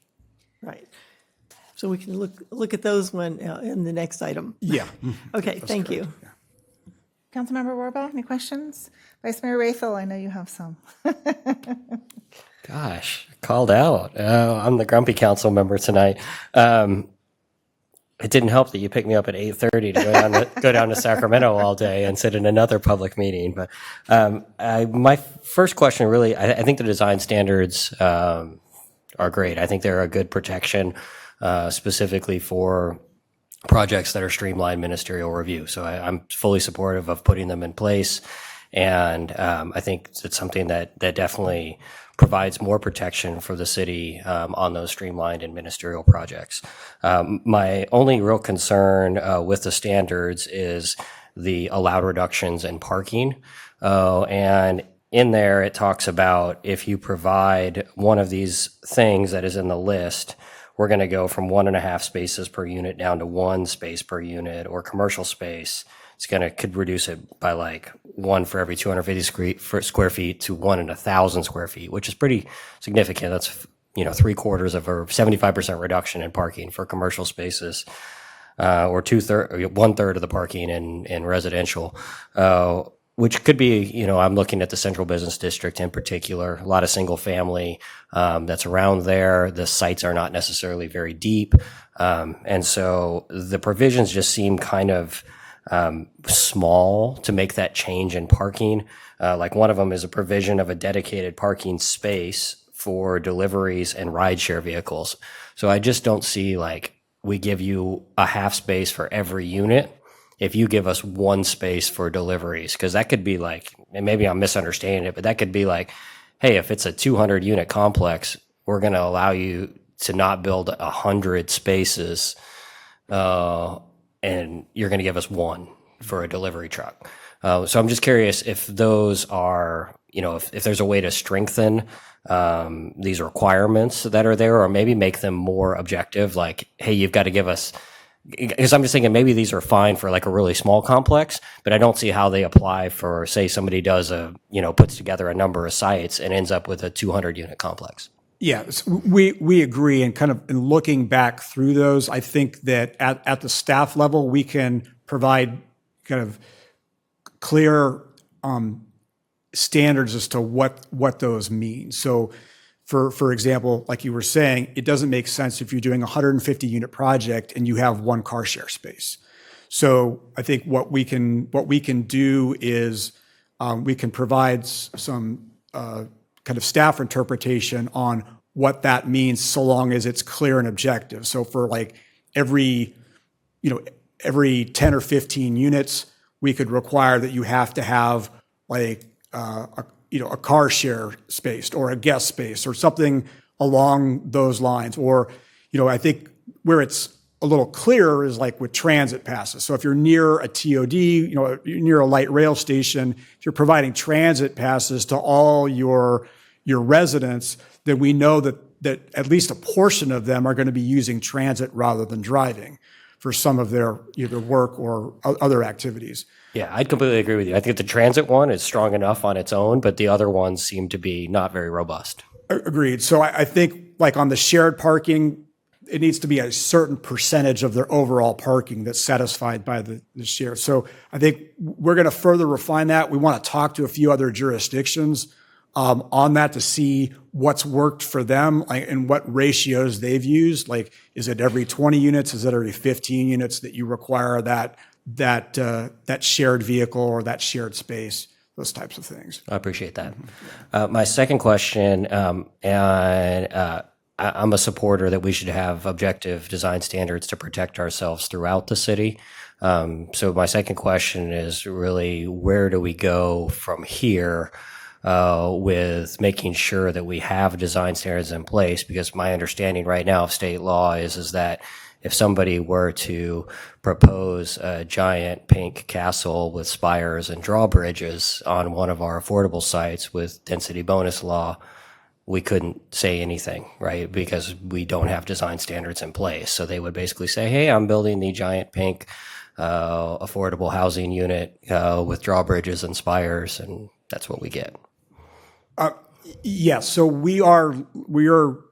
J: Right. So we can look at those when in the next item.
M: Yeah.
J: Okay, thank you.
M: Yeah.
A: Councilmember Warba, any questions? Vice Mayor Rayfield, I know you have some.
G: Gosh, called out. I'm the grumpy council member tonight. It didn't help that you picked me up at 8:30 to go down to Sacramento all day and sit in another public meeting. But my first question, really, I think the design standards are great. I think they're a good protection, specifically for projects that are streamlined ministerial review. So I'm fully supportive of putting them in place, and I think it's something that definitely provides more protection for the city on those streamlined and ministerial projects. My only real concern with the standards is the allowed reductions in parking. And in there, it talks about if you provide one of these things that is in the list, we're going to go from 1.5 spaces per unit down to 1 space per unit, or commercial space. Could reduce it by like 1 for every 250 square feet to 1 in 1,000 square feet, which is pretty significant. That's, 3/4 of a 75% reduction in parking for commercial spaces, or 1/3 of the parking in residential, which could be, I'm looking at the central business district in particular, a lot of single family that's around there. The sites are not necessarily very deep. And so the provisions just seem kind of small to make that change in parking. Like one of them is a provision of a dedicated parking space for deliveries and rideshare vehicles. So I just don't see like we give you a half space for every unit if you give us one space for deliveries, because that could be like, and maybe I'm misunderstanding it, but that could be like, hey, if it's a 200 unit complex, we're going to allow you to not build 100 spaces, and you're going to give us one for a delivery truck. So I'm just curious if those are, if there's a way to strengthen these requirements that are there, or maybe make them more objective, like, hey, you've got to give us, because I'm just thinking maybe these are fine for like a really small complex, but I don't see how they apply for, say, somebody does puts together a number of sites and ends up with a 200 unit complex.
M: Yes, we agree. And kind of in looking back through those, I think that at the staff level, we can provide kind of clear standards as to what those mean. So for example, like you were saying, it doesn't make sense if you're doing a 150 unit project and you have one car share space. So I think what we can do is we can provide some kind of staff interpretation on what that means, so long as it's clear and objective. So for like every 10 or 15 units, we could require that you have to have like a car share space or a guest space or something along those lines. Or, I think where it's a little clearer is like with transit passes. So if you're near a TOD, you're near a light rail station, if you're providing transit passes to all your residents, then we know that at least a portion of them are going to be using transit rather than driving for some of their either work or other activities.
G: Yeah, I'd completely agree with you. I think the transit one is strong enough on its own, but the other ones seem to be not very robust.
M: Agreed. So I think like on the shared parking, it needs to be a certain percentage of their overall parking that's satisfied by the share. So I think we're going to further refine that. We want to talk to a few other jurisdictions on that to see what's worked for them, like, and what ratios they've used. Like, is it every 20 units? Is it every 15 units that you require that shared vehicle or that shared space? Those types of things.
G: I appreciate that. My second question, I'm a supporter that we should have objective design standards to protect ourselves throughout the city. So my second question is really, where do we go from here with making sure that we have design standards in place? Because my understanding right now of state law is that if somebody were to propose a giant pink castle with spires and drawbridges on one of our affordable sites with density bonus law, we couldn't say anything, right? Because we don't have design standards in place. So they would basically say, hey, I'm building the giant pink affordable housing unit with drawbridges and spires, and that's what we get.
M: Yes. So we are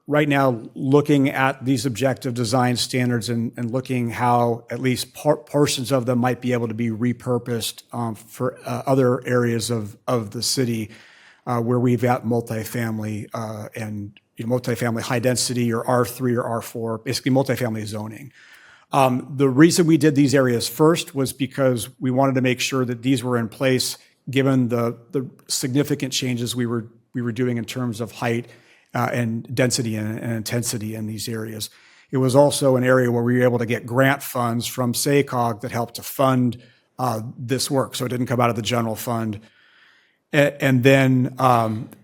M: right now looking at these objective design standards and looking how at least portions of them might be able to be repurposed for other areas of the city where we've got multifamily and multifamily high density or R3 or R4, basically multifamily zoning. The reason we did these areas first was because we wanted to make sure that these were in place given the significant changes we were doing in terms of height and density and intensity in these areas. It was also an area where we were able to get grant funds from SACOG that helped to fund this work, so it didn't come out of the general fund. And then,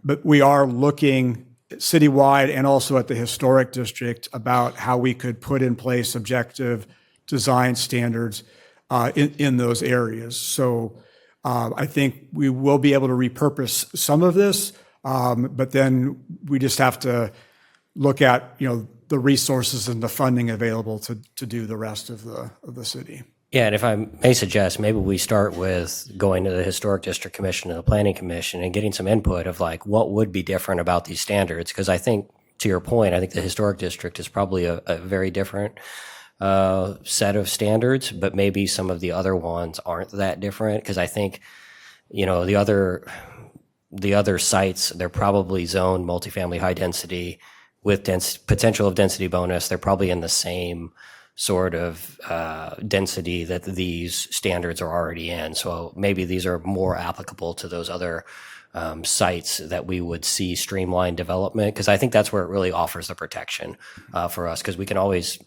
M: but we are looking citywide and also at the historic district about how we could put in place objective design standards in those areas. So I think we will be able to repurpose some of this, but then we just have to look at the resources and the funding available to do the rest of the city.
G: Yeah, and if I may suggest, maybe we start with going to the Historic District Commission and the Planning Commission and getting some input of like what would be different about these standards. Because I think, to your point, I think the Historic District is probably a very different set of standards, but maybe some of the other ones aren't that different. Because I think, you know, the other sites, they're probably zoned multifamily high density with potential of density bonus. They're probably in the same sort of density that these standards are already in. So maybe these are more applicable to those other sites that we would see streamlined development, because I think that's where it really offers the protection for us, because we can always,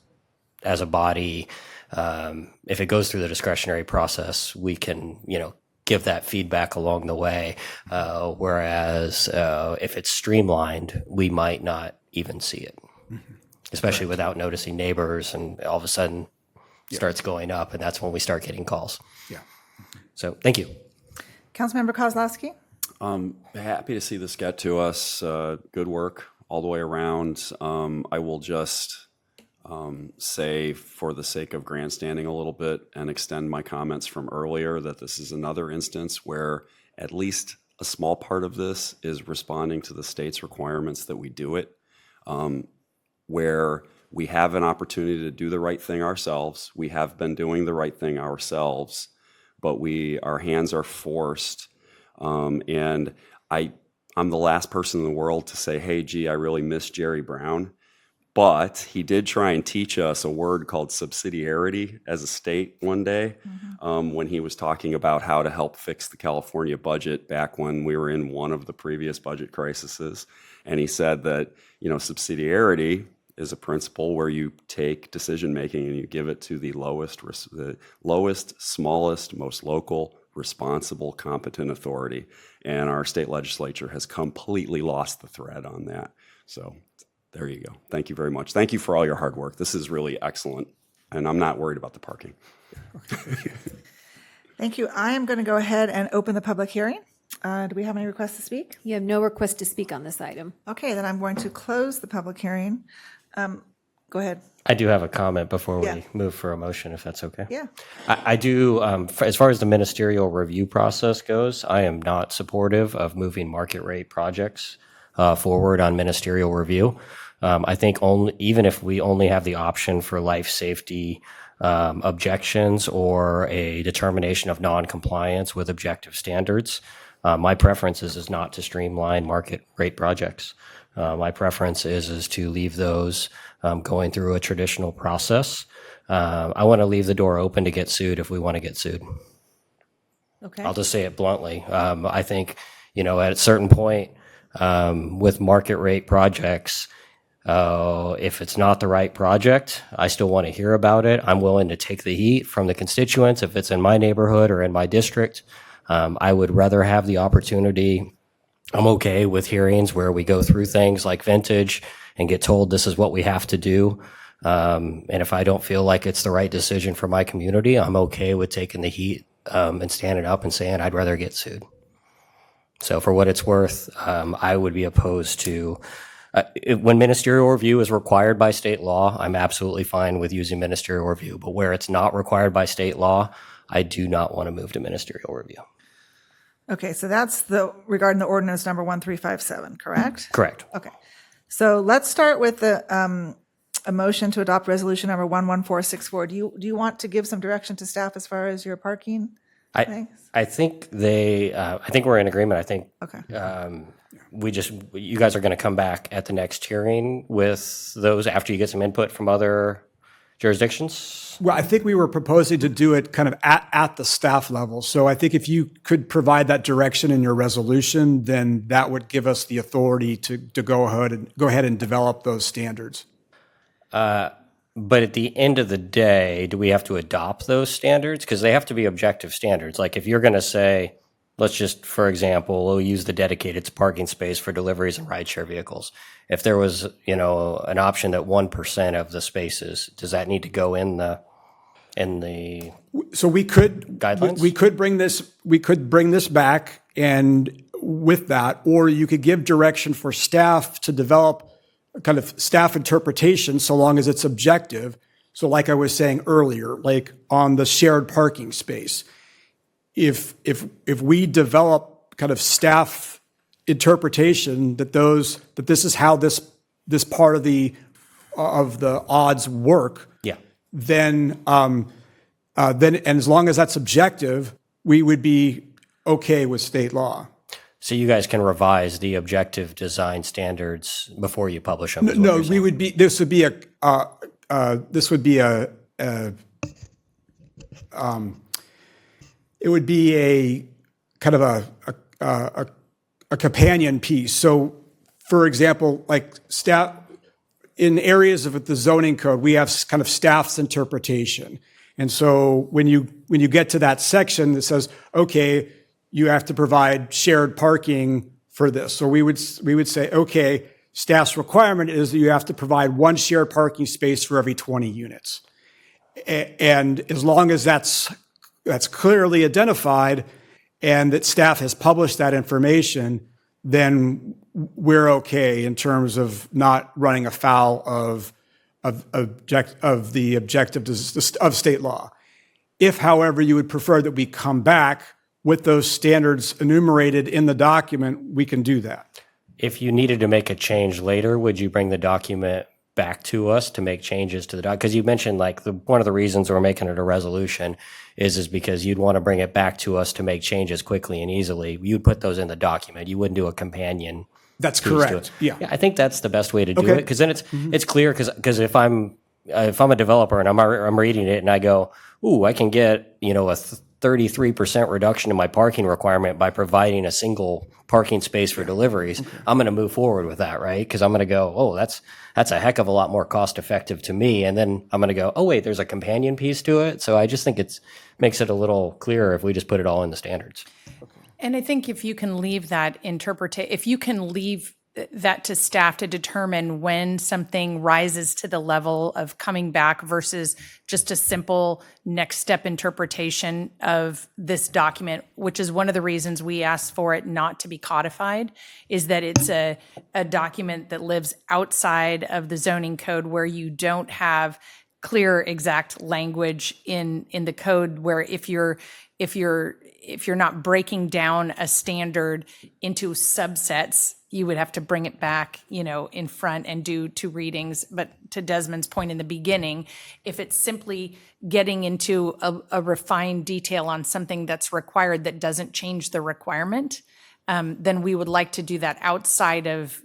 G: as a body, if it goes through the discretionary process, we can, you know, give that feedback along the way. Whereas if it's streamlined, we might not even see it. Especially without noticing neighbors, and all of a sudden starts going up, and that's when we start getting calls.
M: Yeah.
G: So thank you.
A: Councilmember Kozlowski?
H: Happy to see this get to us. Good work all the way around. I will just say, for the sake of grandstanding a little bit and extend my comments from earlier, that this is another instance where at least a small part of this is responding to the state's requirements that we do it. Where we have an opportunity to do the right thing ourselves. We have been doing the right thing ourselves, but our hands are forced. And I'm the last person in the world to say, hey, gee, I really miss Jerry Brown. But he did try and teach us a word called subsidiarity as a state one day, when he was talking about how to help fix the California budget back when we were in one of the previous budget crises. And he said that, you know, subsidiarity is a principle where you take decision-making and you give it to the lowest, smallest, most local, responsible, competent authority. And our state legislature has completely lost the thread on that. So there you go. Thank you very much. Thank you for all your hard work. This is really excellent. And I'm not worried about the parking.
A: Thank you. I am going to go ahead and open the public hearing. Do we have any requests to speak?
B: You have no request to speak on this item.
A: Okay, then I'm going to close the public hearing. Go ahead.
G: I do have a comment before
A: Yeah.
G: we move for a motion, if that's okay.
A: Yeah.
G: I do, as far as the ministerial review process goes, I am not supportive of moving market rate projects forward on ministerial review. I think even if we only have the option for life safety objections or a determination of non-compliance with objective standards, my preference is not to streamline market rate projects. My preference is to leave those going through a traditional process. I want to leave the door open to get sued if we want to get sued.
A: Okay.
G: I'll just say it bluntly. I think, you know, at a certain point with market rate projects, if it's not the right project, I still want to hear about it. I'm willing to take the heat from the constituents if it's in my neighborhood or in my district. I would rather have the opportunity. I'm okay with hearings where we go through things like vintage and get told this is what we have to do. And if I don't feel like it's the right decision for my community, I'm okay with taking the heat and standing up and saying I'd rather get sued. So for what it's worth, I would be opposed to, when ministerial review is required by state law, I'm absolutely fine with using ministerial review. But where it's not required by state law, I do not want to move to ministerial review.
A: Okay, so that's regarding the ordinance number 1357, correct?
G: Correct.
A: Okay. So let's start with a motion to adopt resolution number 11464. Do you want to give some direction to staff as far as your parking things?
G: I think I think we're in agreement. I think
A: Okay.
G: you guys are going to come back at the next hearing with those after you get some input from other jurisdictions?
M: Well, I think we were proposing to do it kind of at the staff level. So I think if you could provide that direction in your resolution, then that would give us the authority to go ahead and develop those standards.
G: But at the end of the day, do we have to adopt those standards? Because they have to be objective standards. Like if you're going to say, let's just, for example, we'll use the dedicated parking space for deliveries and rideshare vehicles. If there was, you know, an option that 1% of the spaces, does that need to go in the
M: So we could
G: guidelines?
M: We could bring this back, and with that, or you could give direction for staff to develop kind of staff interpretation, so long as it's objective, So like I was saying earlier, like on the shared parking space, if we develop kind of staff interpretation that this is how this part of the odds work,
G: Yeah.
M: then and as long as that's objective, we would be okay with state law.
G: So you guys can revise the objective design standards before you publish them? is what
M: No,
G: you're saying?
M: this would be it would be a kind of a companion piece. So, for example, like staff in areas of the zoning code, we have kind of staff's interpretation. And so when you get to that section that says, okay, you have to provide shared parking for this. So we would say, okay, staff's requirement is that you have to provide one shared parking space for every 20 units. And as long as that's clearly identified and that staff has published that information, then we're okay in terms of not running afoul of the objective of state law. If, however, you would prefer that we come back with those standards enumerated in the document, we can do that.
G: If you needed to make a change later, would you bring the document back to us to make changes to the document? Because you mentioned like one of the reasons we're making it a resolution is because you'd want to bring it back to us to make changes quickly and easily. You'd put those in the document. You wouldn't do a companion.
M: That's
G: piece to
M: correct.
G: it.
M: Yeah.
G: I think that's the best way to do
M: Okay.
G: it, because then it's clear. Because if I'm a developer and I'm reading it and I go, ooh, I can get a 33% reduction in my parking requirement by providing a single parking space for deliveries, I'm going to move forward with that, right? Because I'm going to go, oh, that's a heck of a lot more cost effective to me. And then I'm going to go, oh, wait, there's a companion piece to it. So I just think makes it a little clearer if we just put it all in the standards.
L: And I think if you can leave that if you can leave that to staff to determine when something rises to the level of coming back versus just a simple next step interpretation of this document, which is one of the reasons we asked for it not to be codified, is that it's a document that lives outside of the zoning code where you don't have clear exact language in the code, where if you're not breaking down a standard into subsets, you would have to bring it back, in front and do two readings. But to Desmond's point in the beginning, if it's simply getting into a refined detail on something that's required that doesn't change the requirement, then we would like to do that outside of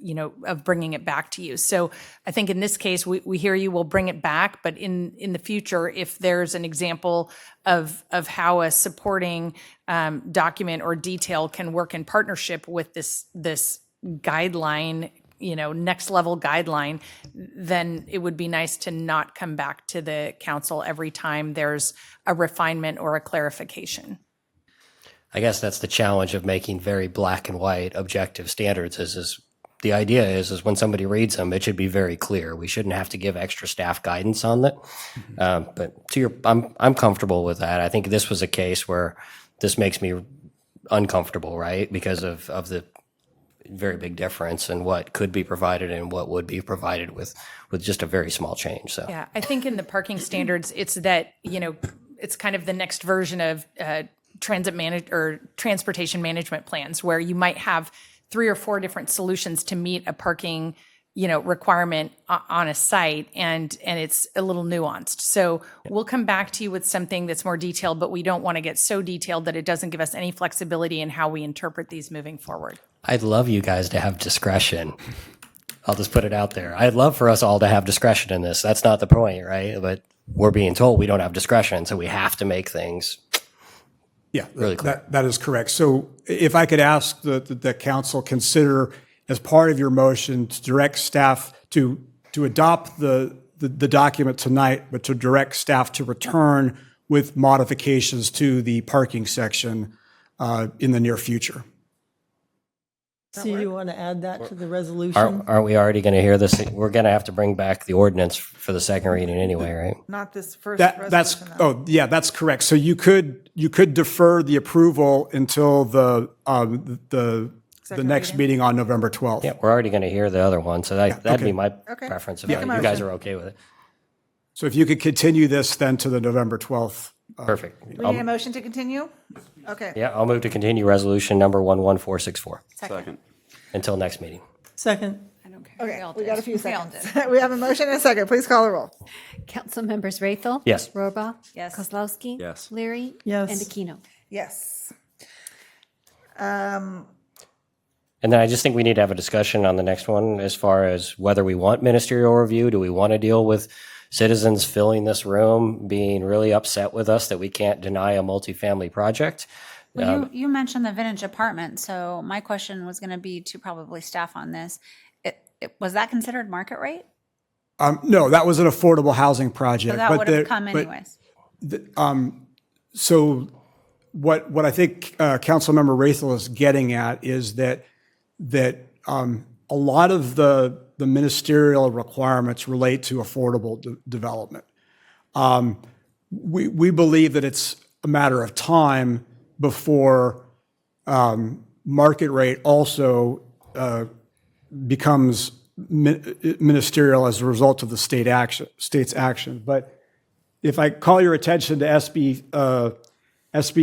L: bringing it back to you. So I think in this case, we hear you, we'll bring it back, but in the future, if there's an example of how a supporting document or detail can work in partnership with this guideline, next level guideline, then it would be nice to not come back to the council every time there's a refinement or a clarification.
G: I guess that's the challenge of making very black and white objective standards is the idea is when somebody reads them, it should be very clear. We shouldn't have to give extra staff guidance on that. But I'm comfortable with that. I think this was a case where this makes me uncomfortable, right? Because of the very big difference in what could be provided and what would be provided with just a very small change. So
L: Yeah, I think in the parking standards, it's that, it's kind of the next version of transportation management plans, where you might have 3 or 4 different solutions to meet a parking, requirement on a site, and it's a little nuanced. So we'll come back to you with something that's more detailed, but we don't want to get so detailed that it doesn't give us any flexibility in how we interpret these moving forward.
G: I'd love you guys to have discretion. I'll just put it out there. I'd love for us all to have discretion in this. That's not the point, right? But we're being told we don't have discretion, so we have to make things really clear.
M: That is correct. So if I could ask the council consider as part of your motion to direct staff to adopt the document tonight, but to direct staff to return with modifications to the parking section in the near future.
J: So you want to add that to the resolution?
G: Aren't we already going to hear this? We're going to have to bring back the ordinance for the second reading anyway, right?
A: Not this first
M: That's
A: resolution.
M: that's correct. So you could defer the approval until the next meeting on November 12th.
G: Yeah, we're already going to hear the other one, so that'd
M: okay.
G: be my
A: Okay.
G: preference if
A: Make a
G: you guys
A: motion.
G: are okay with it.
M: So if you could continue this then to the November 12th.
G: Perfect.
A: We need a motion to continue? Okay.
G: Yeah, I'll move to continue resolution number 11464
H: Second.
G: until next meeting.
J: Second.
A: Okay, we got a few seconds. We have a motion and a second. Please call the roll.
B: Council members Raythel?
G: Yes.
B: Rohrbach?
L: Yes.
B: Kozlowski?
H: Yes.
B: Leary?
J: Yes.
B: And Aquino?
A: Yes.
G: And then I just think we need to have a discussion on the next one as far as whether we want ministerial review. Do we want to deal with citizens filling this room, being really upset with us that we can't deny a multifamily project?
N: Well, you mentioned the vintage apartment, so my question was going to be to probably staff on this. Was that considered market rate?
M: No, that was an affordable housing project.
N: So that
M: but
N: would have
M: the-
N: come
M: but
N: anyways.
M: So what I think Councilmember Raythel is getting at is that a lot of the ministerial requirements relate to affordable development. We believe that it's a matter of time before market rate also becomes ministerial as a result of the state's action. But if I call your attention to SB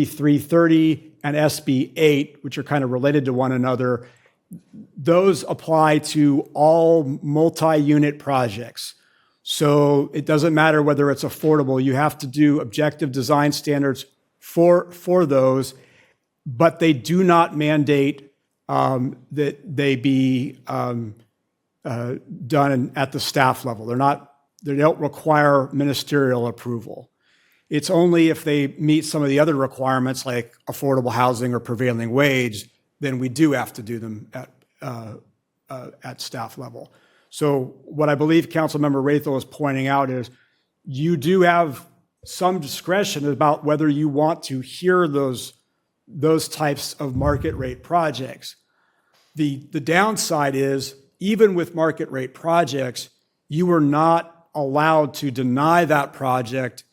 M: 330 and SB 8, which are kind of related to one another, those apply to all multi-unit projects. So it doesn't matter whether it's affordable. You have to do objective design standards for those, but they do not mandate that they be done at the staff level. They don't require ministerial approval. It's only if they meet some of the other requirements like affordable housing or prevailing wage, then we do have to do them at staff level. So what I believe Councilmember Raythel is pointing out is you do have some discretion about whether you want to hear those types of market rate projects. The downside is even with market rate projects, you are not allowed to deny that project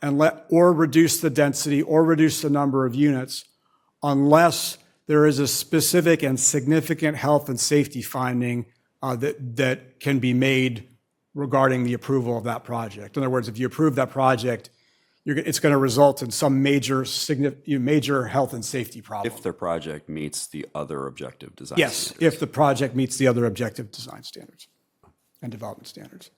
M: or reduce the density or reduce the number of units unless there is a specific and significant health and safety finding that can be made regarding the approval of that project. In other words, if you approve that project, it's going to result in some major health and safety problem.
H: If their project meets the other objective design
M: Yes,
H: standards.
M: if the project meets the other objective design standards and development standards.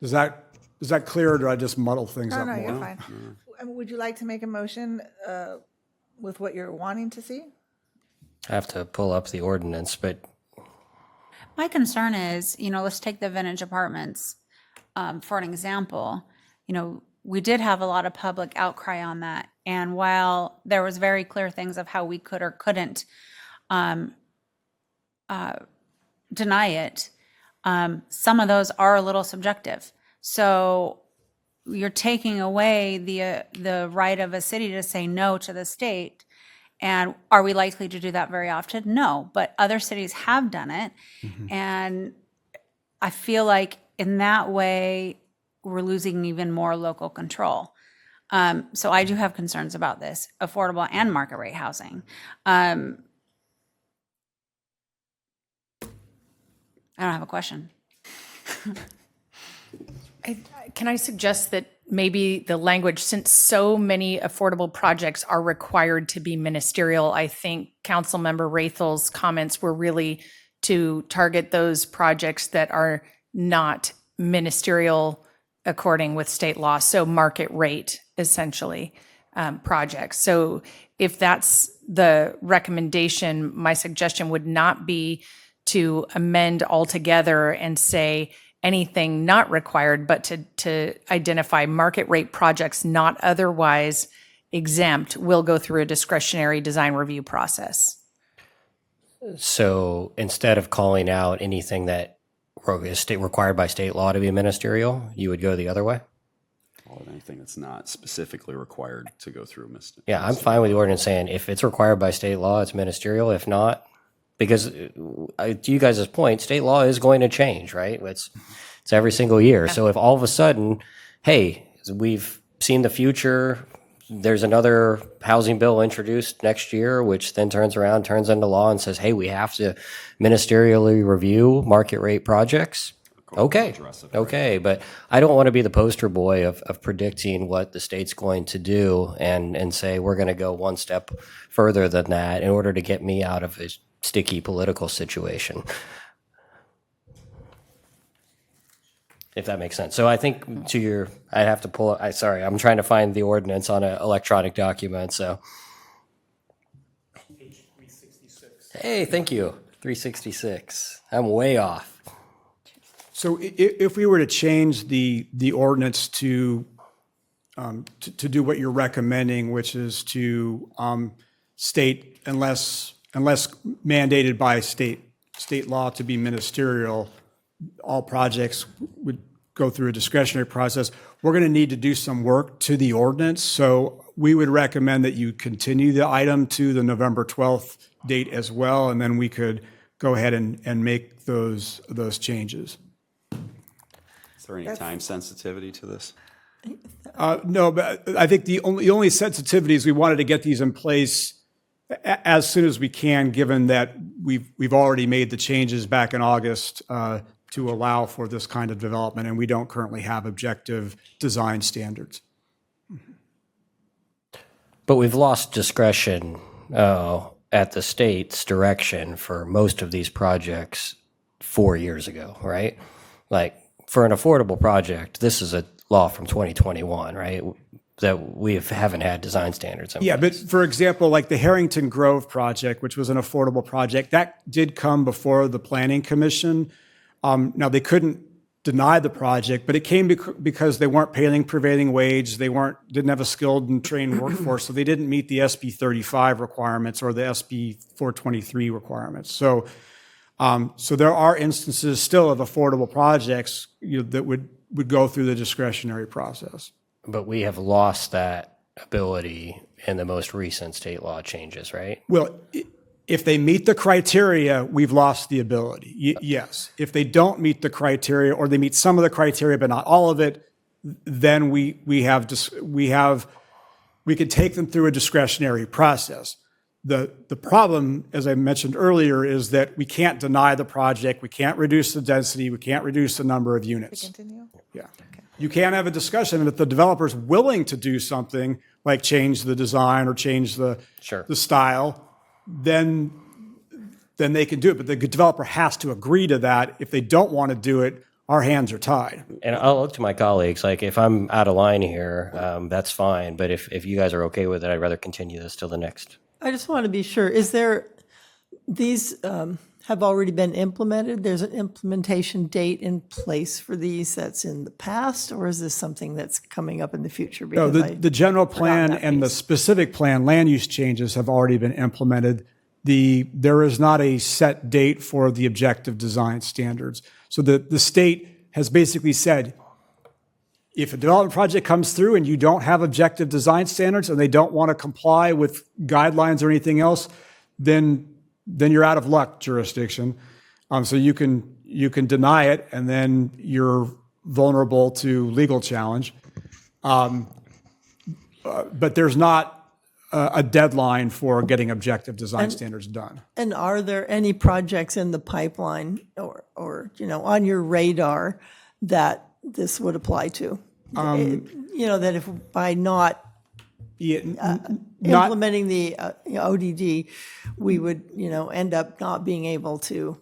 M: Is that clear, or do I just muddle things
A: No,
M: up
A: no,
M: more?
A: you're fine. Would you like to make a motion with what you're wanting to see?
G: I have to pull up the ordinance, but
N: My concern is, let's take the vintage apartments for an example. We did have a lot of public outcry on that. And while there was very clear things of how we could or couldn't deny it, some of those are a little subjective. So you're taking away the right of a city to say no to the state. And are we likely to do that very often? No, but other cities have done it. And I feel like in that way, we're losing even more local control. So I do have concerns about this, affordable and market rate housing. I don't have a question.
L: Can I suggest that maybe the language, since so many affordable projects are required to be ministerial, I think Councilmember Raythel's comments were really to target those projects that are not ministerial according with state law, so market rate, essentially, projects. So if that's the recommendation, my suggestion would not be to amend altogether and say anything not required, but to identify market rate projects not otherwise exempt will go through a discretionary design review process.
G: so instead of calling out anything that is required by state law to be ministerial, you would go the other way?
H: Or anything that's not specifically required to go through
G: Yeah, I'm fine with the ordinance saying if it's required by state law, it's ministerial. If not, because to you guys' point, state law is going to change, right? It's every single year. So if all of a sudden, hey, we've seen the future, there's another housing bill introduced next year, which then turns into law and says, hey, we have to ministerially review market rate projects. Okay,
H: address it. right?
G: okay, but I don't want to be the poster boy of predicting what the state's going to do and say we're going to go one step further than that in order to get me out of a sticky political situation. If that makes sense. So I think I'd have to pull, sorry, I'm trying to find the ordinance on an electronic document, so.
C: Page 366.
G: Hey, thank you, 366. I'm way off.
M: So if we were to change the ordinance to do what you're recommending, which is to state unless mandated by state law to be ministerial, all projects would go through a discretionary process. We're going to need to do some work to the ordinance. So we would recommend that you continue the item to the November 12th date as well, and then we could go ahead and make those changes.
H: Is there any time sensitivity to this?
M: No, but I think the only sensitivity is we wanted to get these in place as soon as we can, given that we've already made the changes back in August to allow for this kind of development, and we don't currently have objective design standards.
G: But we've lost discretion at the state's direction for most of these projects 4 years ago, right? Like, for an affordable project, this is a law from 2021, right? That we haven't had design standards in
M: Yeah,
G: place.
M: but for example, like the Harrington Grove project, which was an affordable project, that did come before the Planning Commission. Now, they couldn't deny the project, but it came because they weren't paying prevailing wage, didn't have a skilled and trained workforce, so they didn't meet the SB 35 requirements or the SB 423 requirements. So there are instances still of affordable projects that would go through the discretionary process.
G: But we have lost that ability in the most recent state law changes, right?
M: Well, if they meet the criteria, we've lost the ability. Yes. If they don't meet the criteria, or they meet some of the criteria but not all of it, then we could take them through a discretionary process. The problem, as I mentioned earlier, is that we can't deny the project, we can't reduce the density, we can't reduce the number of units.
A: Continue?
M: Yeah. You can have a discussion, and if the developer's willing to do something like change the design or change the style, then they can do it. But the developer has to agree to that. If they don't want to do it, our hands are tied.
G: And I'll look to my colleagues, like if I'm out of line here, that's fine. But if you guys are okay with it, I'd rather continue this till the next.
J: I just want to be sure, these have already been implemented? There's an implementation date in place for these that's in the past, or is this something that's coming up in the future?
M: No, the general plan and the specific plan, land use changes have already been implemented. There is not a set date for the objective design standards. So the state has basically said, if a development project comes through and you don't have objective design standards and they don't want to comply with guidelines or anything else, then you're out of luck, jurisdiction. So you can deny it, and then you're vulnerable to legal challenge. But there's not a deadline for getting objective design standards done.
J: And are there any projects in the pipeline or on your radar that this would apply to? That if by not implementing the ODD, we would end up not being able to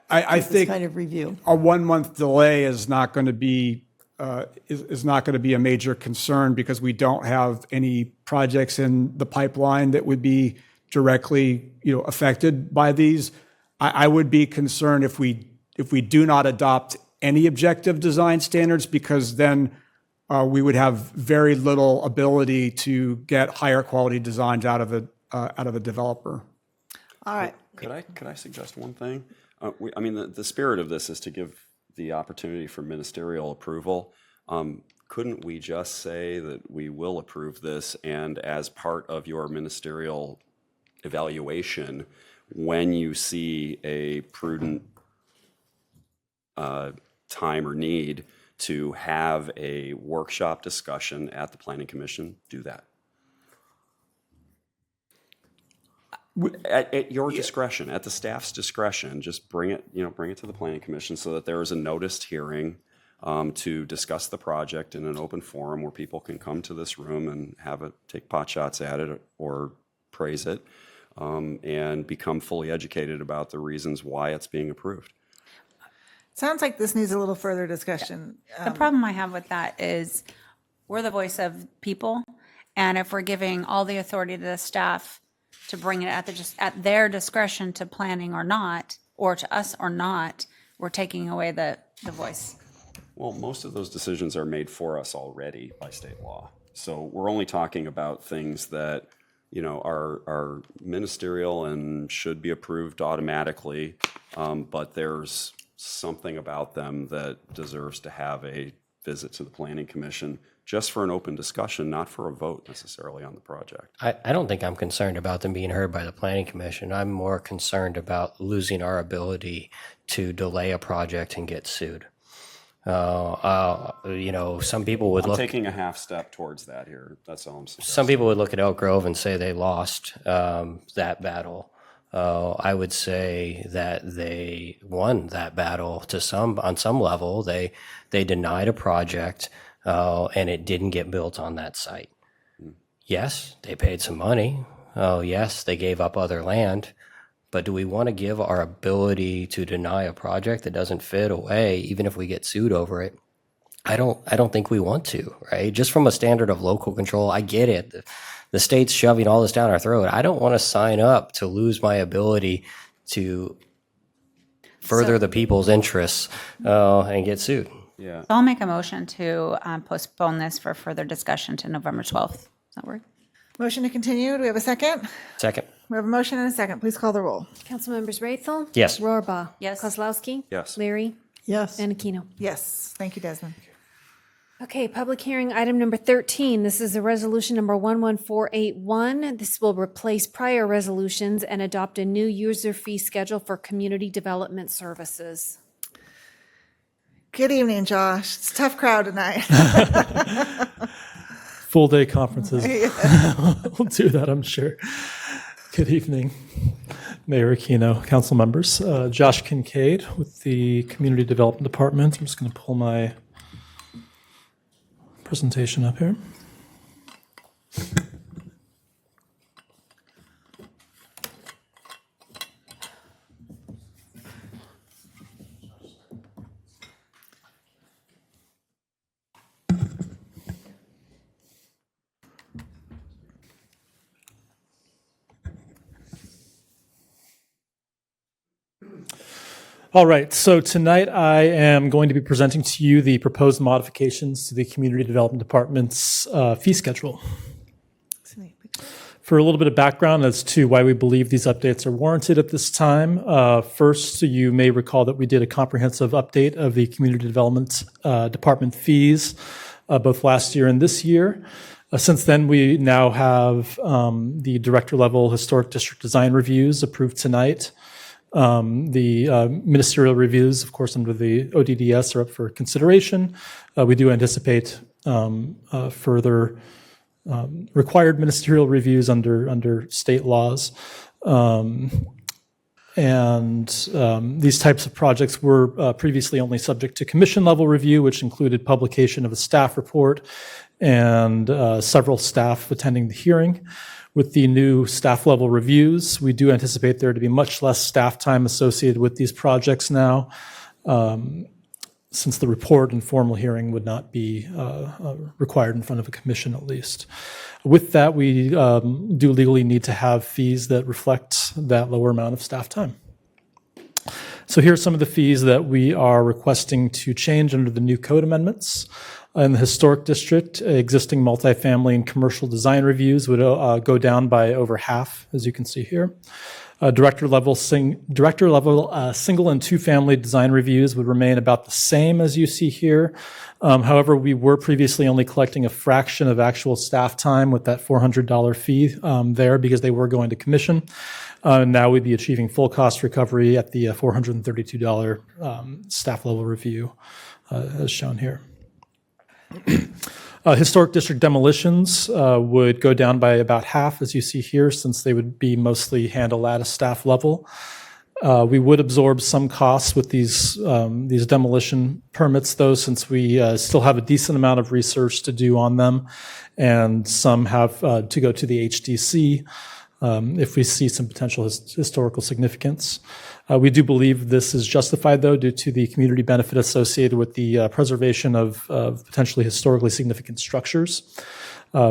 M: I
J: this
M: think
J: kind of review.
M: a 1 month delay is not going to be is not going to be a major concern, because we don't have any projects in the pipeline that would be directly affected by these. I would be concerned if we do not adopt any objective design standards, because then we would have very little ability to get higher quality designs out of a developer.
J: All right.
H: Could I suggest one thing? The spirit of this is to give the opportunity for ministerial approval. Couldn't we just say that we will approve this, and as part of your ministerial evaluation, when you see a prudent time or need to have a workshop discussion at the Planning Commission, do that? At your discretion, at the staff's discretion, just bring it to the planning commission so that there is a noticed hearing to discuss the project in an open forum where people can come to this room and take pot shots at it or praise it, and become fully educated about the reasons why it's being approved.
A: Sounds like this needs a little further discussion.
N: The problem I have with that is we're the voice of people, and if we're giving all the authority to the staff to bring it at their discretion to planning or not, or to us or not, we're taking away the voice.
H: Well, most of those decisions are made for us already by state law. So we're only talking about things that, are ministerial and should be approved automatically, but there's something about them that deserves to have a visit to the Planning Commission just for an open discussion, not for a vote necessarily on the project.
G: I don't think I'm concerned about them being heard by the Planning Commission. I'm more concerned about losing our ability to delay a project and get sued. Some people would
H: I'm
G: look.
H: taking a half step towards that here. That's all I'm suggesting.
G: Some people would look at Elk Grove and say they lost that battle. I would say that they won that battle on some level. They denied a project, and it didn't get built on that site. Yes, they paid some money. Yes, they gave up other land. But do we want to give our ability to deny a project that doesn't fit away, even if we get sued over it? I don't think we want to, right? Just from a standard of local control, I get it. The state's shoving all this down our throat. I don't want to sign up to lose my ability to further the people's interests and get sued.
H: Yeah.
N: So I'll make a motion to postpone this for further discussion to November 12th. Does that work?
A: Motion to continue. Do we have a second?
G: Second.
A: We have a motion and a second. Please call the roll.
B: Councilmembers Raythel?
G: Yes.
B: Rohrbaugh?
N: Yes.
B: Kozlowski?
H: Yes.
B: Leary?
J: Yes.
B: And Aquino.
A: Yes. Thank you, Desmond.
B: Okay, public hearing item number 13. This is a resolution number 11481. This will replace prior resolutions and adopt a new user fee schedule for community development services.
A: Good evening, Josh. It's a tough crowd tonight.
O: Full day conferences. We'll do that, I'm sure. Good evening, Mayor Aquino, council members. Josh Kincaid with the Community Development Department. I'm just going to pull my presentation up here. All right, so tonight I am going to be presenting to you the proposed modifications to the Community Development Department's fee schedule. For a little bit of background as to why we believe these updates are warranted at this time, first, you may recall that we did a comprehensive update of the Community Development Department fees both last year and this year. Since then, we now have the director-level historic district design reviews approved tonight. The ministerial reviews, of course, under the ODDS are up for consideration. We do anticipate further required ministerial reviews under state laws. These types of projects were previously only subject to commission-level review, which included publication of a staff report and several staff attending the hearing. With the new staff-level reviews, we do anticipate there to be much less staff time associated with these projects now, since the report and formal hearing would not be required in front of a commission at least. With that, we do legally need to have fees that reflect that lower amount of staff time. So here are some of the fees that we are requesting to change under the new code amendments. In the historic district, existing multifamily and commercial design reviews would go down by over half, as you can see here. Director-level single and two-family design reviews would remain about the same as you see here. However, we were previously only collecting a fraction of actual staff time with that $400 fee there because they were going to commission. Now we'd be achieving full cost recovery at the $432 staff level review as shown here. Historic district demolitions would go down by about half, as you see here, since they would be mostly handled at a staff level. We would absorb some costs with these demolition permits, though, since we still have a decent amount of research to do on them, and some have to go to the HDC if we see some potential historical significance. We do believe this is justified, though, due to the community benefit associated with the preservation of potentially historically significant structures.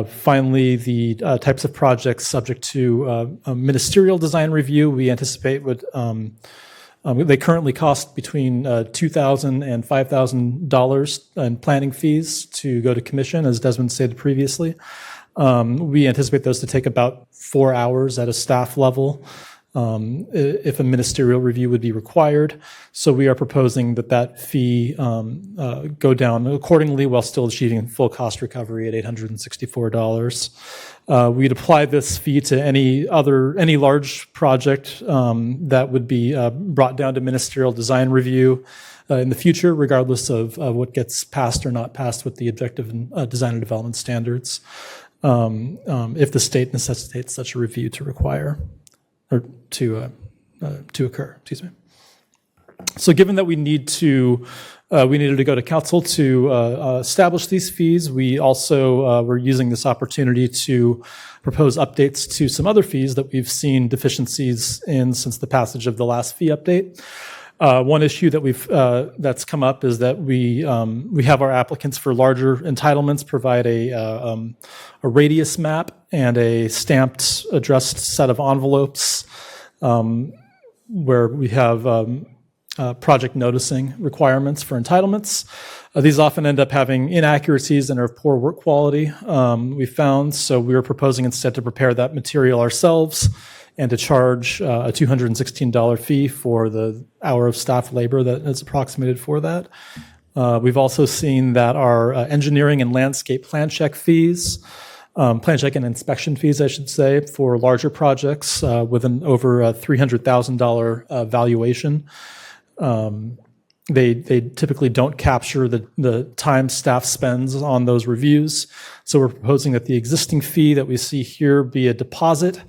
O: Finally, the types of projects subject to a ministerial design review we anticipate would, they currently cost between $2,000 and $5,000 in planning fees to go to commission, as Desmond stated previously. We anticipate those to take about 4 hours at a staff level if a ministerial review would be required. So we are proposing that fee go down accordingly while still achieving full cost recovery at $864. We'd apply this fee to any large project that would be brought down to ministerial design review in the future, regardless of what gets passed or not passed with the objective and design and development standards, if the state necessitates such a review to require or to occur. Excuse me. So, given that we needed to go to council to establish these fees, we also were using this opportunity to propose updates to some other fees that we've seen deficiencies in since the passage of the last fee update. One issue that that's come up is that we have our applicants for larger entitlements provide a radius map and a stamped addressed set of envelopes where we have project noticing requirements for entitlements. These often end up having inaccuracies and are of poor work quality, we found, so we were proposing instead to prepare that material ourselves and to charge a $216 fee for the hour of staff labor that is approximated for that. We've also seen that our engineering and landscape plan check fees, plan check and inspection fees, I should say, for larger projects with an over $300,000 valuation. They typically don't capture the time staff spends on those reviews. So we're proposing that the existing fee that we see here be a deposit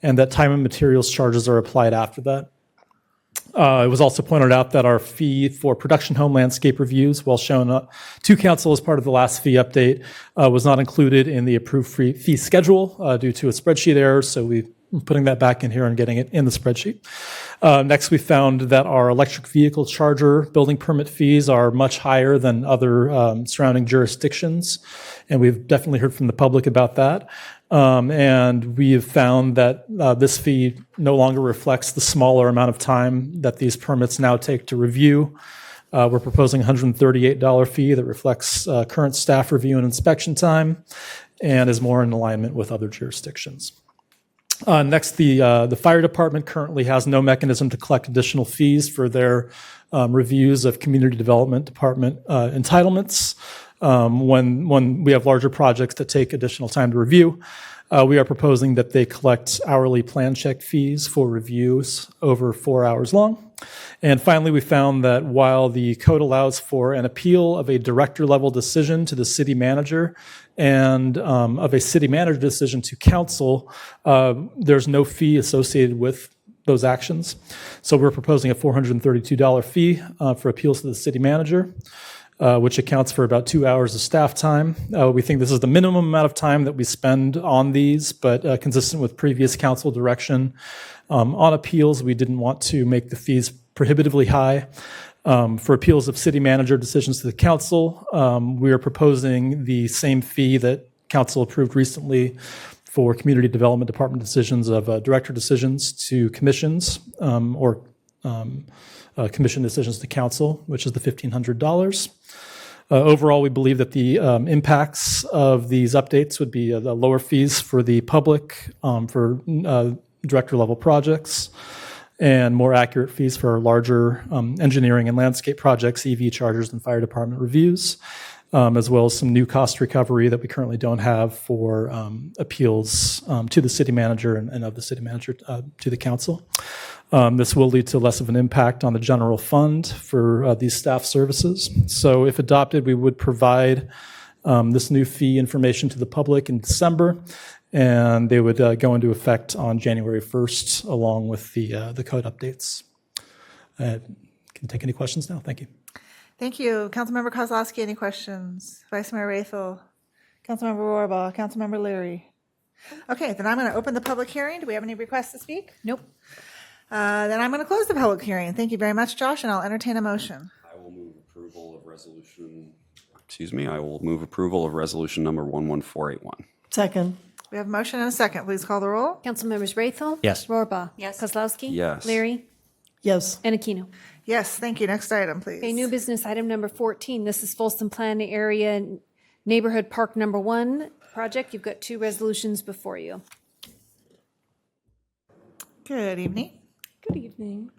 O: and that time and materials charges are applied after that. It was also pointed out that our fee for production home landscape reviews, while shown to council as part of the last fee update, was not included in the approved fee schedule due to a spreadsheet error. So we're putting that back in here and getting it in the spreadsheet. Next, we found that our electric vehicle charger building permit fees are much higher than other surrounding jurisdictions. And we've definitely heard from the public about that. And we have found that this fee no longer reflects the smaller amount of time that these permits now take to review. We're proposing a $138 fee that reflects current staff review and inspection time and is more in alignment with other jurisdictions. Next, the fire department currently has no mechanism to collect additional fees for their reviews of community development department entitlements. When we have larger projects that take additional time to review, we are proposing that they collect hourly plan check fees for reviews over 4 hours long. And finally, we found that while the code allows for an appeal of a director level decision to the city manager and of a city manager decision to council, there's no fee associated with those actions. So we're proposing a $432 fee for appeals to the city manager, which accounts for about 2 hours of staff time. We think this is the minimum amount of time that we spend on these, but consistent with previous council direction on appeals, we didn't want to make the fees prohibitively high. For appeals of city manager decisions to the council, we are proposing the same fee that council approved recently for community development department decisions of director decisions to commissions or commission decisions to council, which is the $1,500. Overall, we believe that the impacts of these updates would be the lower fees for the public for director level projects and more accurate fees for larger engineering and landscape projects, EV chargers, and fire department reviews, as well as some new cost recovery that we currently don't have for appeals to the city manager and of the city manager to the council. This will lead to less of an impact on the general fund for these staff services. So if adopted, we would provide this new fee information to the public in December, and they would go into effect on January 1st, along with the code updates. Can take any questions now. Thank you.
A: Thank you. Councilmember Kozlowski, any questions? Vice Mayor Rathel, Councilmember Rohrbaugh, Councilmember Leary. Okay, then I'm going to open the public hearing. Do we have any requests to speak?
B: Nope.
A: Then I'm going to close the public hearing. Thank you very much, Josh, and I'll entertain a motion.
H: I will move approval of resolution, I will move approval of resolution number 11481.
J: Second.
A: We have a motion and a second. Please call the roll.
B: Councilmembers Rathel?
G: Yes.
B: Rohrbaugh?
N: Yes.
B: Kozlowski?
H: Yes.
B: Leary?
J: Yes.
B: And Aquino.
A: Yes, thank you. Next item, please.
B: Okay, new business item number 14. This is Folsom Plan Area Neighborhood Park Number 1 project. You've got 2 resolutions before you.
A: Good evening.
K: Good evening.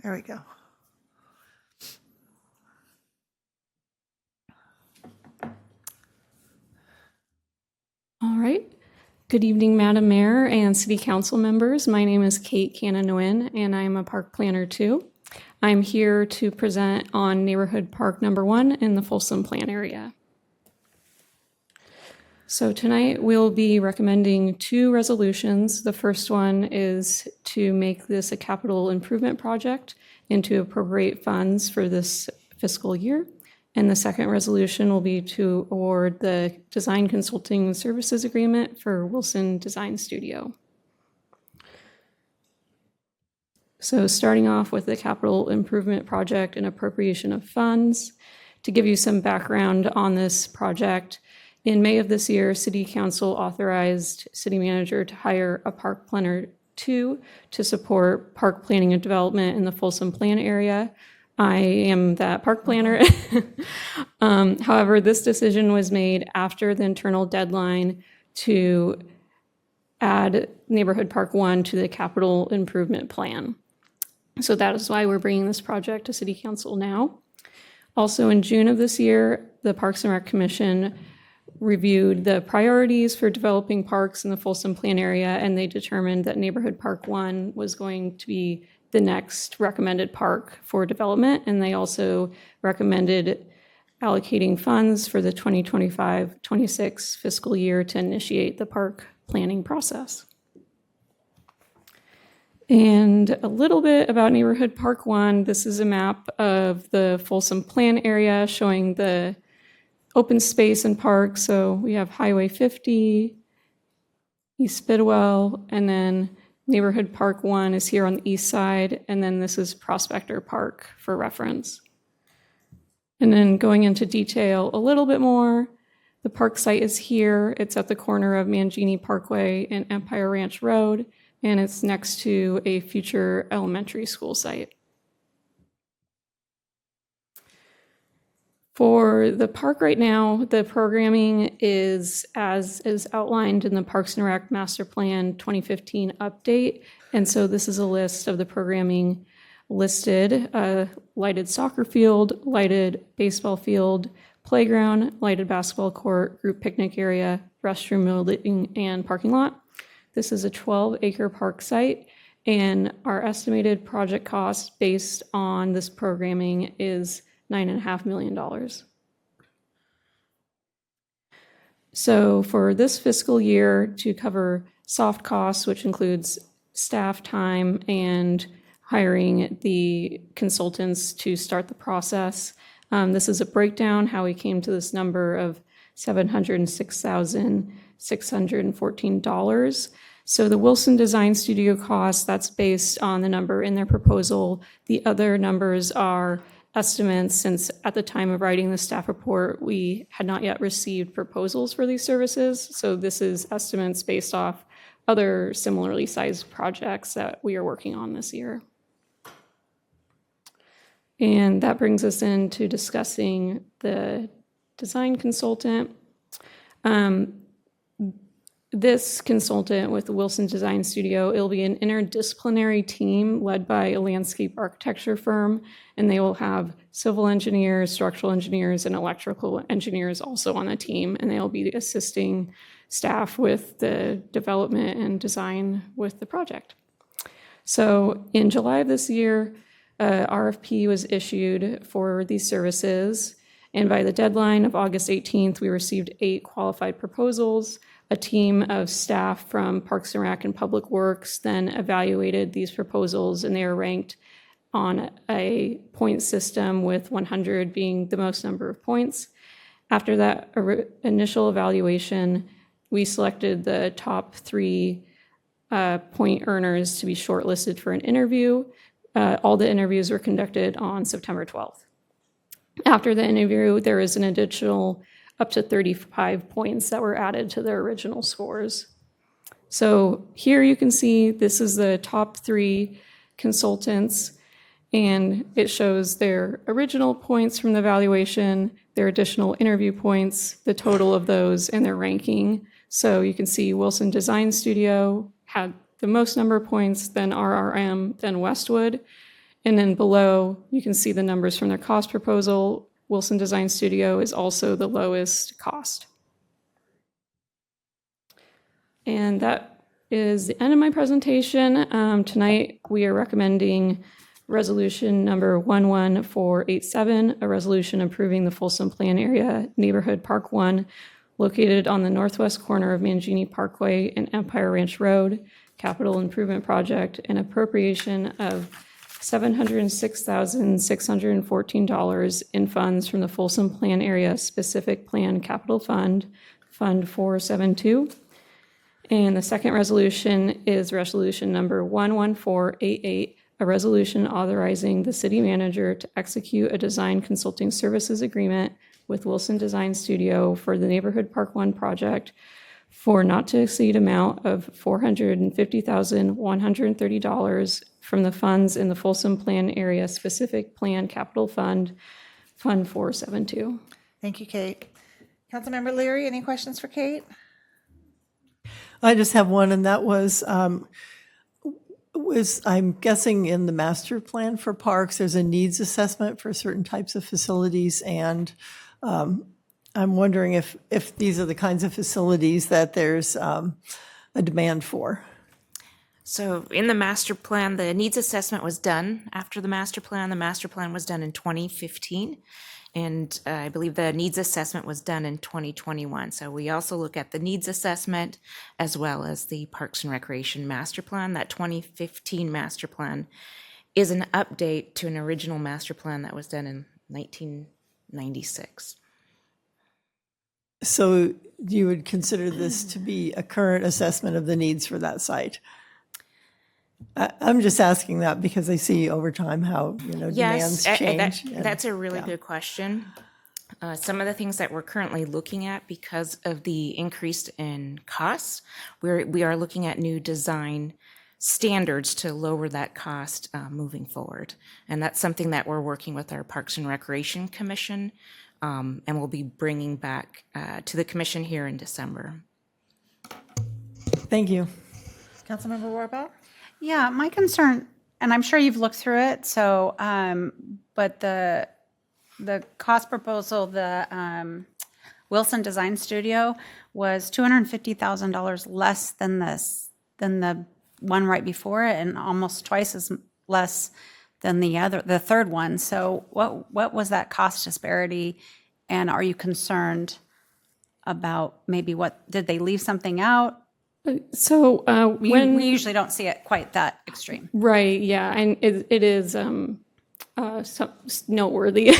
A: There we go.
K: All right. Good evening, Madam Mayor and City Council members. My name is Kate Cannon-Nguyen, and I'm a park planner too. I'm here to present on Neighborhood Park Number 1 in the Folsom Plan area. So tonight we'll be recommending 2 resolutions. The first one is to make this a capital improvement project and to appropriate funds for this fiscal year. And the second resolution will be to award the design consulting services agreement for Wilson Design Studio. So starting off with the capital improvement project and appropriation of funds. To give you some background on this project, in May of this year, City Council authorized City Manager to hire a Park Planner 2 to support park planning and development in the Folsom Plan area. I am that park planner. However, this decision was made after the internal deadline to add Neighborhood Park 1 to the capital improvement plan. So that is why we're bringing this project to City Council now. Also in June of this year, the Parks and Rec Commission reviewed the priorities for developing parks in the Folsom Plan area, and they determined that Neighborhood Park 1 was going to be the next recommended park for development, and they also recommended allocating funds for the 2025-26 fiscal year to initiate the park planning process. And a little bit about Neighborhood Park 1. This is a map of the Folsom Plan area showing the open space and parks. So we have Highway 50, East Bidwell, and then Neighborhood Park 1 is here on the east side, and then this is Prospector Park for reference. And then going into detail a little bit more, the park site is here. It's at the corner of Mangini Parkway and Empire Ranch Road, and it's next to a future elementary school site. For the park right now, the programming is as is outlined in the Parks and Rec Master Plan 2015 update. And so this is a list of the programming listed: lighted soccer field, lighted baseball field, playground, lighted basketball court, group picnic area, restroom building, and parking lot. This is a 12-acre park site, and our estimated project cost based on this programming is $9.5 million. So for this fiscal year, to cover soft costs, which includes staff time and hiring the consultants to start the process, this is a breakdown how we came to this number of $706,614. So the Wilson Design Studio cost, that's based on the number in their proposal. The other numbers are estimates, since at the time of writing the staff report, we had not yet received proposals for these services. So this is estimates based off other similarly sized projects that we are working on this year. And that brings us into discussing the design consultant.
P: this consultant with the Wilson Design Studio, it'll be an interdisciplinary team led by a landscape architecture firm, and they will have civil engineers, structural engineers, and electrical engineers also on the team, and they'll be assisting staff with the development and design with the project. So in July of this year, RFP was issued for these services, and by the deadline of August 18th, we received 8 qualified proposals. A team of staff from Parks and Rec and Public Works then evaluated these proposals, and they are ranked on a point system, with 100 being the most number of points. After that initial evaluation, we selected the top 3 point earners to be shortlisted for an interview. All the interviews were conducted on September 12th. After the interview, there is an additional up to 35 points that were added to their original scores. So here you can see this is the top 3 consultants, and it shows their original points from the evaluation, their additional interview points, the total of those, and their ranking. So you can see Wilson Design Studio had the most number of points, then RRM, then Westwood. And then below, you can see the numbers from their cost proposal. Wilson Design Studio is also the lowest cost. And that is the end of my presentation. Tonight, we are recommending resolution number 11487, a resolution approving the Folsom Plan Area Neighborhood Park 1, located on the northwest corner of Mangini Parkway and Empire Ranch Road, capital improvement project, and appropriation of $706,614 in funds from the Folsom Plan Area Specific Plan Capital Fund, Fund 472. And the second resolution is resolution number 11488, a resolution authorizing the city manager to execute a design consulting services agreement with Wilson Design Studio for the Neighborhood Park 1 project for not to exceed amount of $450,130 from the funds in the Folsom Plan Area Specific Plan Capital Fund, Fund 472.
A: Thank you, Kate. Councilmember Leary, any questions for Kate?
J: I just have one, and that was I'm guessing in the master plan for parks, there's a needs assessment for certain types of facilities, and I'm wondering if these are the kinds of facilities that there's a demand for.
Q: So in the master plan, the needs assessment was done after the master plan. The master plan was done in 2015. And I believe the needs assessment was done in 2021. So we also look at the needs assessment as well as the Parks and Recreation master plan. That 2015 master plan is an update to an original master plan that was done in 1996.
J: So you would consider this to be a current assessment of the needs for that site? I'm just asking that because I see over time how, demands change.
Q: That's a really good question. Some of the things that we're currently looking at because of the increase in costs, we are looking at new design standards to lower that cost moving forward. And that's something that we're working with our Parks and Recreation Commission, and we'll be bringing back to the commission here in December.
J: Thank you.
A: Councilmember Warbaugh?
N: Yeah, my concern, and I'm sure you've looked through it, so, but the cost proposal, the Wilson Design Studio was $250,000 less than the one right before it, and almost twice as less than the third one. So what was that cost disparity, and are you concerned about maybe did they leave something out?
P: So
N: we usually don't see it quite that extreme.
P: Right, yeah, and it is noteworthy.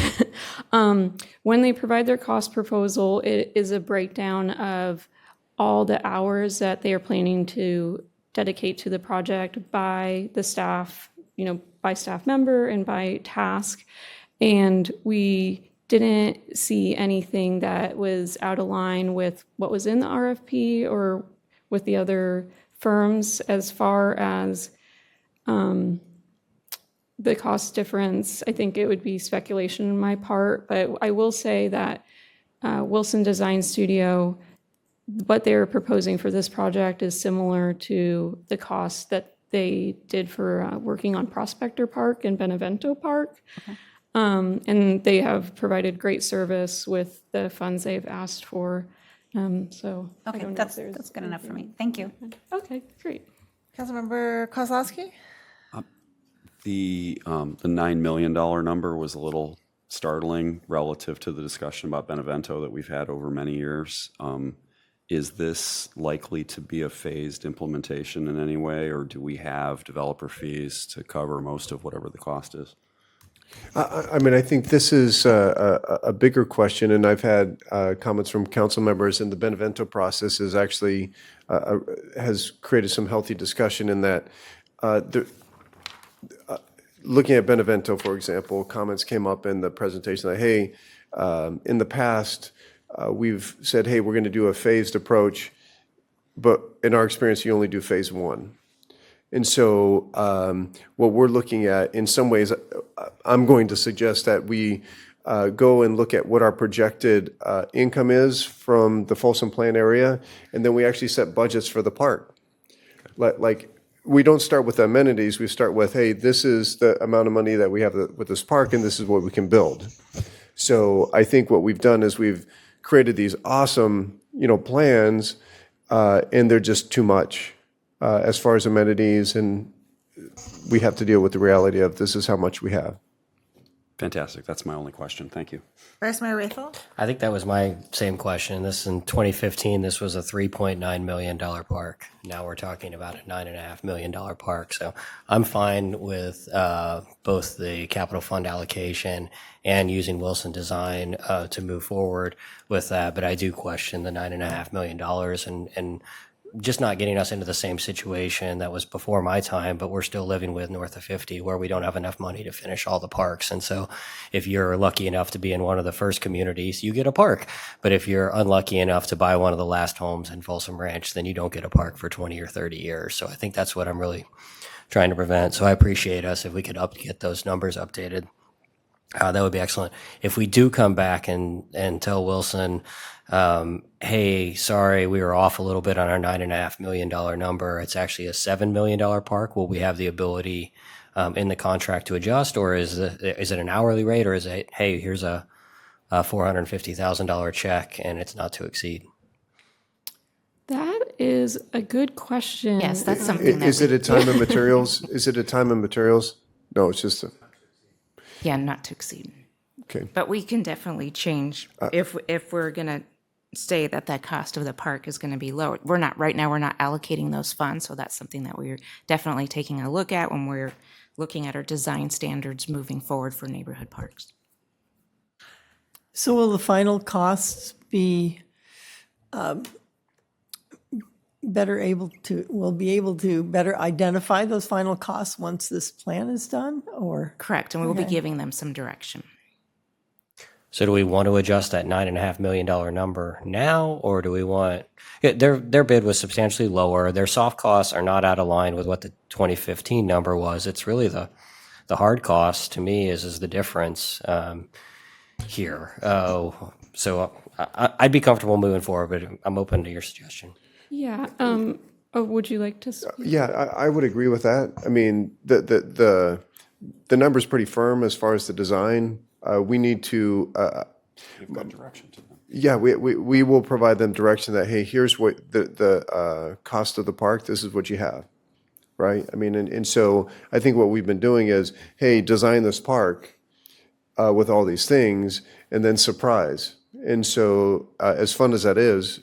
P: When they provide their cost proposal, it is a breakdown of all the hours that they are planning to dedicate to the project by the staff, by staff member and by task. And we didn't see anything that was out of line with what was in the RFP or with the other firms as far as the cost difference. I think it would be speculation on my part, but I will say that Wilson Design Studio what they're proposing for this project is similar to the cost that they did for working on Prospector Park and Benevento Park. And they have provided great service with the funds they've asked for. So I
N: Okay,
P: don't know if
N: that's
P: there's
N: good enough for me. Thank you.
P: Okay, great.
A: Councilmember Kozlowski?
H: The $9 million number was a little startling relative to the discussion about Benevento that we've had over many years. Is this likely to be a phased implementation in any way, or do we have developer fees to cover most of whatever the cost is?
R: I mean, I think this is a bigger question, and I've had comments from council members, and the Benevento process is actually has created some healthy discussion in that looking at Benevento, for example, comments came up in the presentation that, hey, in the past, we've said, hey, we're going to do a phased approach, but in our experience, you only do phase one. And so what we're looking at, in some ways, I'm going to suggest that we go and look at what our projected income is from the Folsom Plan area, and then we actually set budgets for the park. Like we don't start with amenities, we start with, hey, this is the amount of money that we have with this park, and this is what we can build. So I think what we've done is we've created these awesome, plans, and they're just too much. As far as amenities, and we have to deal with the reality of this is how much we have.
H: Fantastic. That's my only question. Thank you.
A: Vice Mayor Rathel?
G: I think that was my same question. This in 2015, this was a $3.9 million park. Now we're talking about a $9.5 million park. So I'm fine with both the capital fund allocation and using Wilson Design to move forward with that. But I do question the $9.5 million and just not getting us into the same situation that was before my time, but we're still living with north of 50 where we don't have enough money to finish all the parks. And so if you're lucky enough to be in one of the first communities, you get a park. But if you're unlucky enough to buy one of the last homes in Folsom Ranch, then you don't get a park for 20 or 30 years. So I think that's what I'm really trying to prevent. So I appreciate us if we could get those numbers updated. That would be excellent. If we do come back and tell Wilson, hey, sorry, we were off a little bit on our $9.5 million number. It's actually a $7 million park. Will we have the ability in the contract to adjust, or is it an hourly rate, or is it, hey, here's a $450,000 check and it's not to exceed?
P: That is a good question.
Q: Yes, that's something that
R: Is it a time and materials? Is it a time and materials? No, it's just a.
Q: Yeah, not to exceed.
R: Okay.
Q: But we can definitely change if we're going to say that cost of the park is going to be low. We're not right now. We're not allocating those funds, so that's something that we're definitely taking a look at when we're looking at our design standards moving forward for neighborhood parks.
J: So will the final costs be we'll be able to better identify those final costs once this plan is done, or?
Q: Correct, and we will be giving them some direction.
G: So do we want to adjust that $9.5 million number now, or do we want their bid was substantially lower. Their soft costs are not out of line with what the 2015 number was. It's really the hard cost to me is the difference here. So I'd be comfortable moving forward, but I'm open to your suggestion.
P: Yeah. Would you like to speak?
R: Yeah, I would agree with that. I mean, the number's pretty firm as far as the design. We need to.
H: We've got direction to them.
R: Yeah, we will provide them direction that, hey, here's what the cost of the park. This is what you have, right? I mean, and so I think what we've been doing is, hey, design this park with all these things, and then surprise. And so, as fun as that is,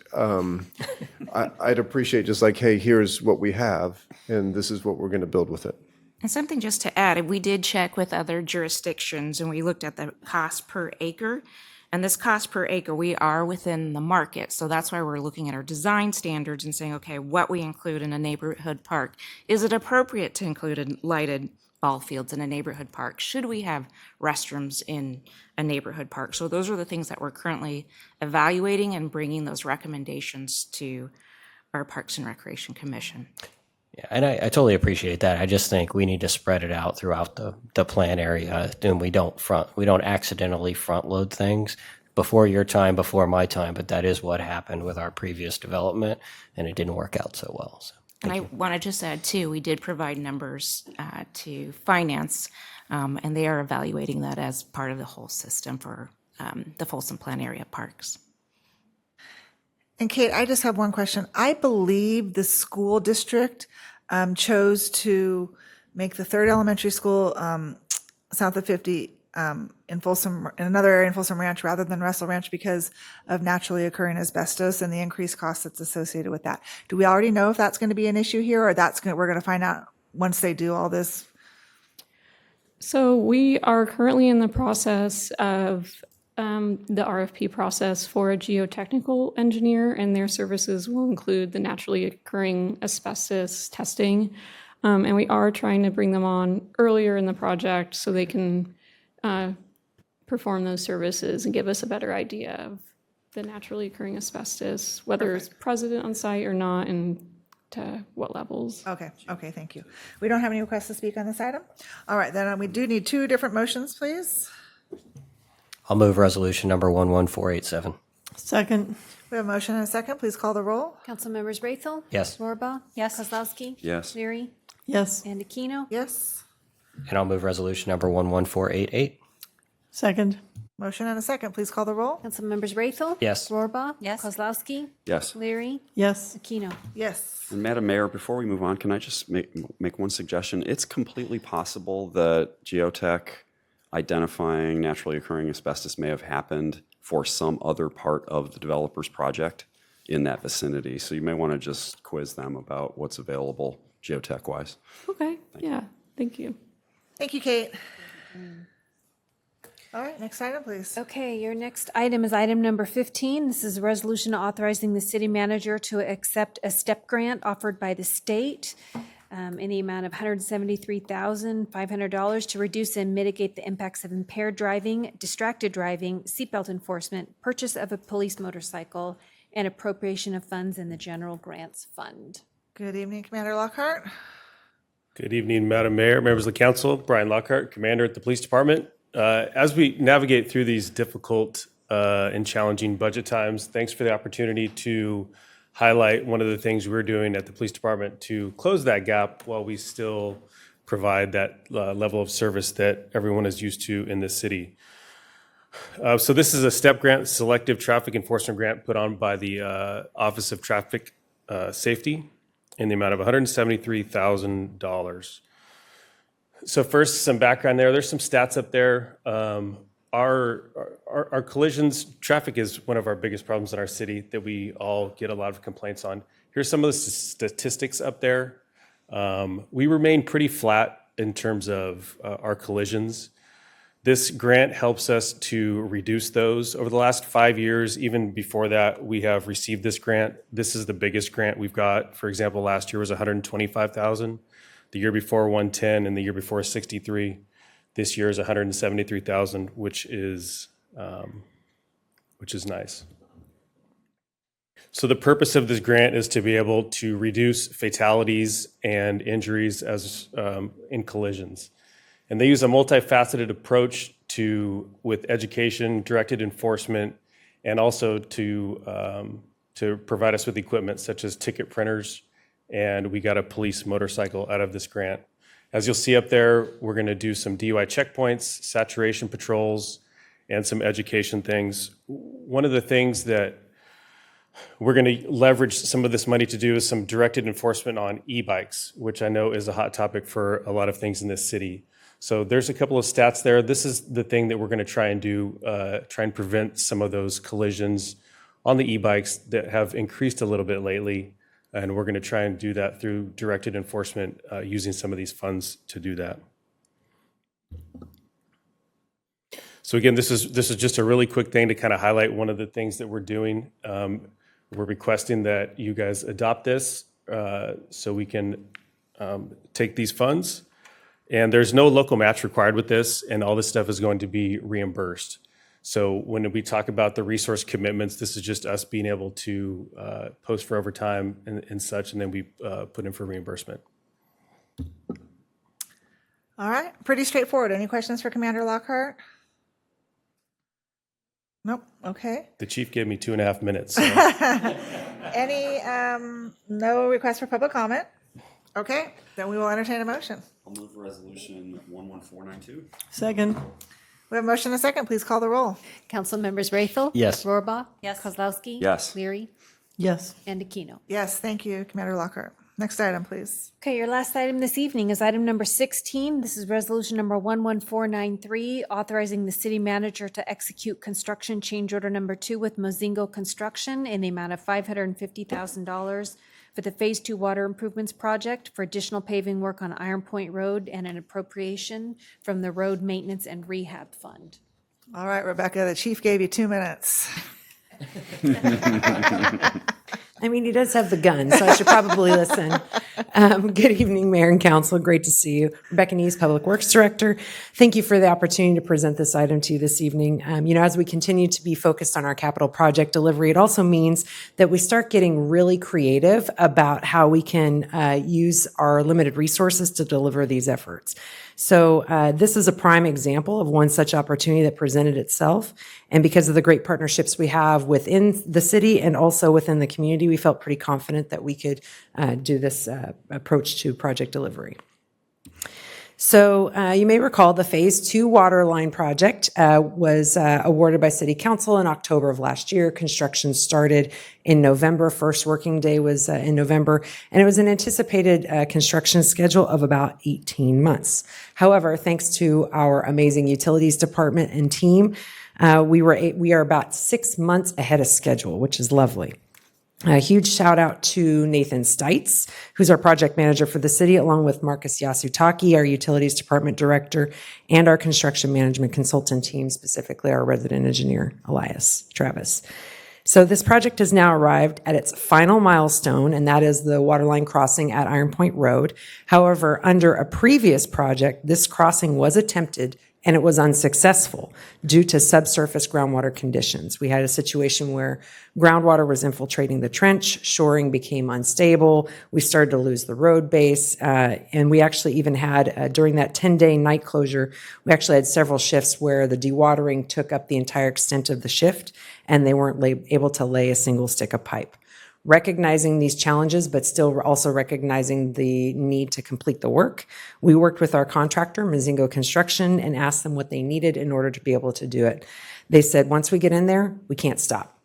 R: I'd appreciate just like, hey, here's what we have, and this is what we're going to build with it.
Q: And something just to add, we did check with other jurisdictions and we looked at the cost per acre. And this cost per acre, we are within the market. So that's why we're looking at our design standards and saying, okay, what we include in a neighborhood park. Is it appropriate to include lighted ball fields in a neighborhood park? Should we have restrooms in a neighborhood park? So those are the things that we're currently evaluating and bringing those recommendations to our Parks and Recreation Commission.
G: Yeah, and I totally appreciate that. I just think we need to spread it out throughout the plan area, and we don't accidentally front load things. before your time, before my time, but that is what happened with our previous development, and it didn't work out so well. So.
Q: And I want to just add too, we did provide numbers to finance, and they are evaluating that as part of the whole system for the Folsom Plan area parks.
A: And Kate, I just have one question. I believe the school district chose to make the third elementary school south of 50 in Folsom, in another area in Folsom Ranch rather than Russell Ranch because of naturally occurring asbestos and the increased cost that's associated with that. Do we already know if that's going to be an issue here, or we're going to find out once they do all this?
P: So we are currently in the process of the RFP process for a geotechnical engineer, and their services will include the naturally occurring asbestos testing. And we are trying to bring them on earlier in the project so they can perform those services and give us a better idea of the naturally occurring asbestos, whether it's present on site or not, and to what levels.
A: Okay, thank you. We don't have any requests to speak on this item? All right, then we do need two different motions, please.
G: I'll move resolution number 11487.
J: Second.
A: We have a motion and a second. Please call the roll.
B: Councilmembers Raythel?
G: Yes.
B: Rohrbaugh?
N: Yes.
B: Kozlowski?
H: Yes.
B: Leary?
J: Yes.
B: And Aquino?
A: Yes.
G: And I'll move resolution number 11488.
J: Second.
A: Motion and a second. Please call the roll.
B: Councilmembers Raythel?
G: Yes.
B: Rohrbaugh?
N: Yes.
B: Kozlowski?
H: Yes.
B: Leary?
J: Yes.
B: Aquino?
A: Yes.
H: And Madam Mayor, before we move on, can I just make one suggestion? It's completely possible that geotech identifying naturally occurring asbestos may have happened for some other part of the developer's project in that vicinity. So you may want to just quiz them about what's available geotech-wise.
P: Okay, yeah, thank you.
A: Thank you, Kate. All right, next item, please.
B: Okay, your next item is item number 15. This is a resolution authorizing the city manager to accept a STEP grant offered by the state in the amount of $173,500 to reduce and mitigate the impacts of impaired driving, distracted driving, seatbelt enforcement, purchase of a police motorcycle, and appropriation of funds in the general grants fund.
A: Good evening, Commander Lockhart.
S: Good evening, Madam Mayor, members of the council. Brian Lockhart, Commander at the Police Department. As we navigate through these difficult and challenging budget times, thanks for the opportunity to highlight one of the things we're doing at the Police Department to close that gap while we still provide that level of service that everyone is used to in this city. So this is a STEP grant, Selective Traffic Enforcement Grant, put on by the Office of Traffic Safety in the amount of $173,000. So first, some background there. There's some stats up there. Our collisions, traffic is one of our biggest problems in our city that we all get a lot of complaints on. Here's some of the statistics up there. We remain pretty flat in terms of our collisions. This grant helps us to reduce those. Over the last 5 years, even before that, we have received this grant. This is the biggest grant we've got. For example, last year was $125,000. The year before, 110, and the year before, 63. This year is 173,000, which is nice. So the purpose of this grant is to be able to reduce fatalities and injuries as in collisions. And they use a multifaceted approach with education, directed enforcement, and also to provide us with equipment such as ticket printers. And we got a police motorcycle out of this grant. As you'll see up there, we're going to do some DUI checkpoints, saturation patrols, and some education things. One of the things that we're going to leverage some of this money to do is some directed enforcement on e-bikes, which I know is a hot topic for a lot of things in this city. So there's a couple of stats there. This is the thing that we're going to try and do, try and prevent some of those collisions on the e-bikes that have increased a little bit lately. And we're going to try and do that through directed enforcement using some of these funds to do that. So again, this is just a really quick thing to kind of highlight one of the things that we're doing. We're requesting that you guys adopt this so we can take these funds. And there's no local match required with this, and all this stuff is going to be reimbursed. So when we talk about the resource commitments, this is just us being able to post for overtime and such, and then we put in for reimbursement.
A: All right, pretty straightforward. Any questions for Commander Lockhart? Nope, okay.
S: The chief gave me 2.5 minutes. So.
A: Any, no request for public comment? Okay, then we will entertain a motion.
H: I'll move resolution 11492.
J: Second.
A: We have a motion and a second. Please call the roll.
B: Council members Raythel?
G: Yes.
B: Rohrbach?
N: Yes.
B: Kozlowski?
H: Yes.
B: Leary?
J: Yes.
B: And Aquino.
A: Yes, thank you, Commander Lockhart. Next item, please.
B: Okay, your last item this evening is item number 16. This is resolution number 11493, authorizing the city manager to execute construction change order number 2 with Mozingo Construction in the amount of $550,000 for the Phase 2 Water Improvements Project for additional paving work on Iron Point Road and an appropriation from the Road Maintenance and Rehab Fund.
A: All right, Rebecca, the chief gave you 2 minutes.
T: I mean, he does have the gun, so I should probably listen. Good evening, Mayor and Council. Great to see you. Rebecca Neese, Public Works Director. Thank you for the opportunity to present this item to you this evening. As we continue to be focused on our capital project delivery, it also means that we start getting really creative about how we can use our limited resources to deliver these efforts. So this is a prime example of one such opportunity that presented itself. And because of the great partnerships we have within the city and also within the community, we felt pretty confident that we could do this approach to project delivery. So you may recall the Phase 2 water line project was awarded by City Council in October of last year. Construction started in November. First working day was in November, and it was an anticipated construction schedule of about 18 months. However, thanks to our amazing utilities department and team, we are about 6 months ahead of schedule, which is lovely. A huge shout out to Nathan Stites, who's our project manager for the city, along with Marcus Yasutaki, our utilities department director, and our construction management consultant team, specifically our resident engineer, Elias Travis. So this project has now arrived at its final milestone, and that is the waterline crossing at Iron Point Road. However, under a previous project, this crossing was attempted and it was unsuccessful due to subsurface groundwater conditions. We had a situation where groundwater was infiltrating the trench, shoring became unstable, we started to lose the road base, and we actually even had, during that 10-day night closure, we actually had several shifts where the dewatering took up the entire extent of the shift, and they weren't able to lay a single stick of pipe. Recognizing these challenges, but still also recognizing the need to complete the work, we worked with our contractor, Mozingo Construction, and asked them what they needed in order to be able to do it. They said, once we get in there, we can't stop.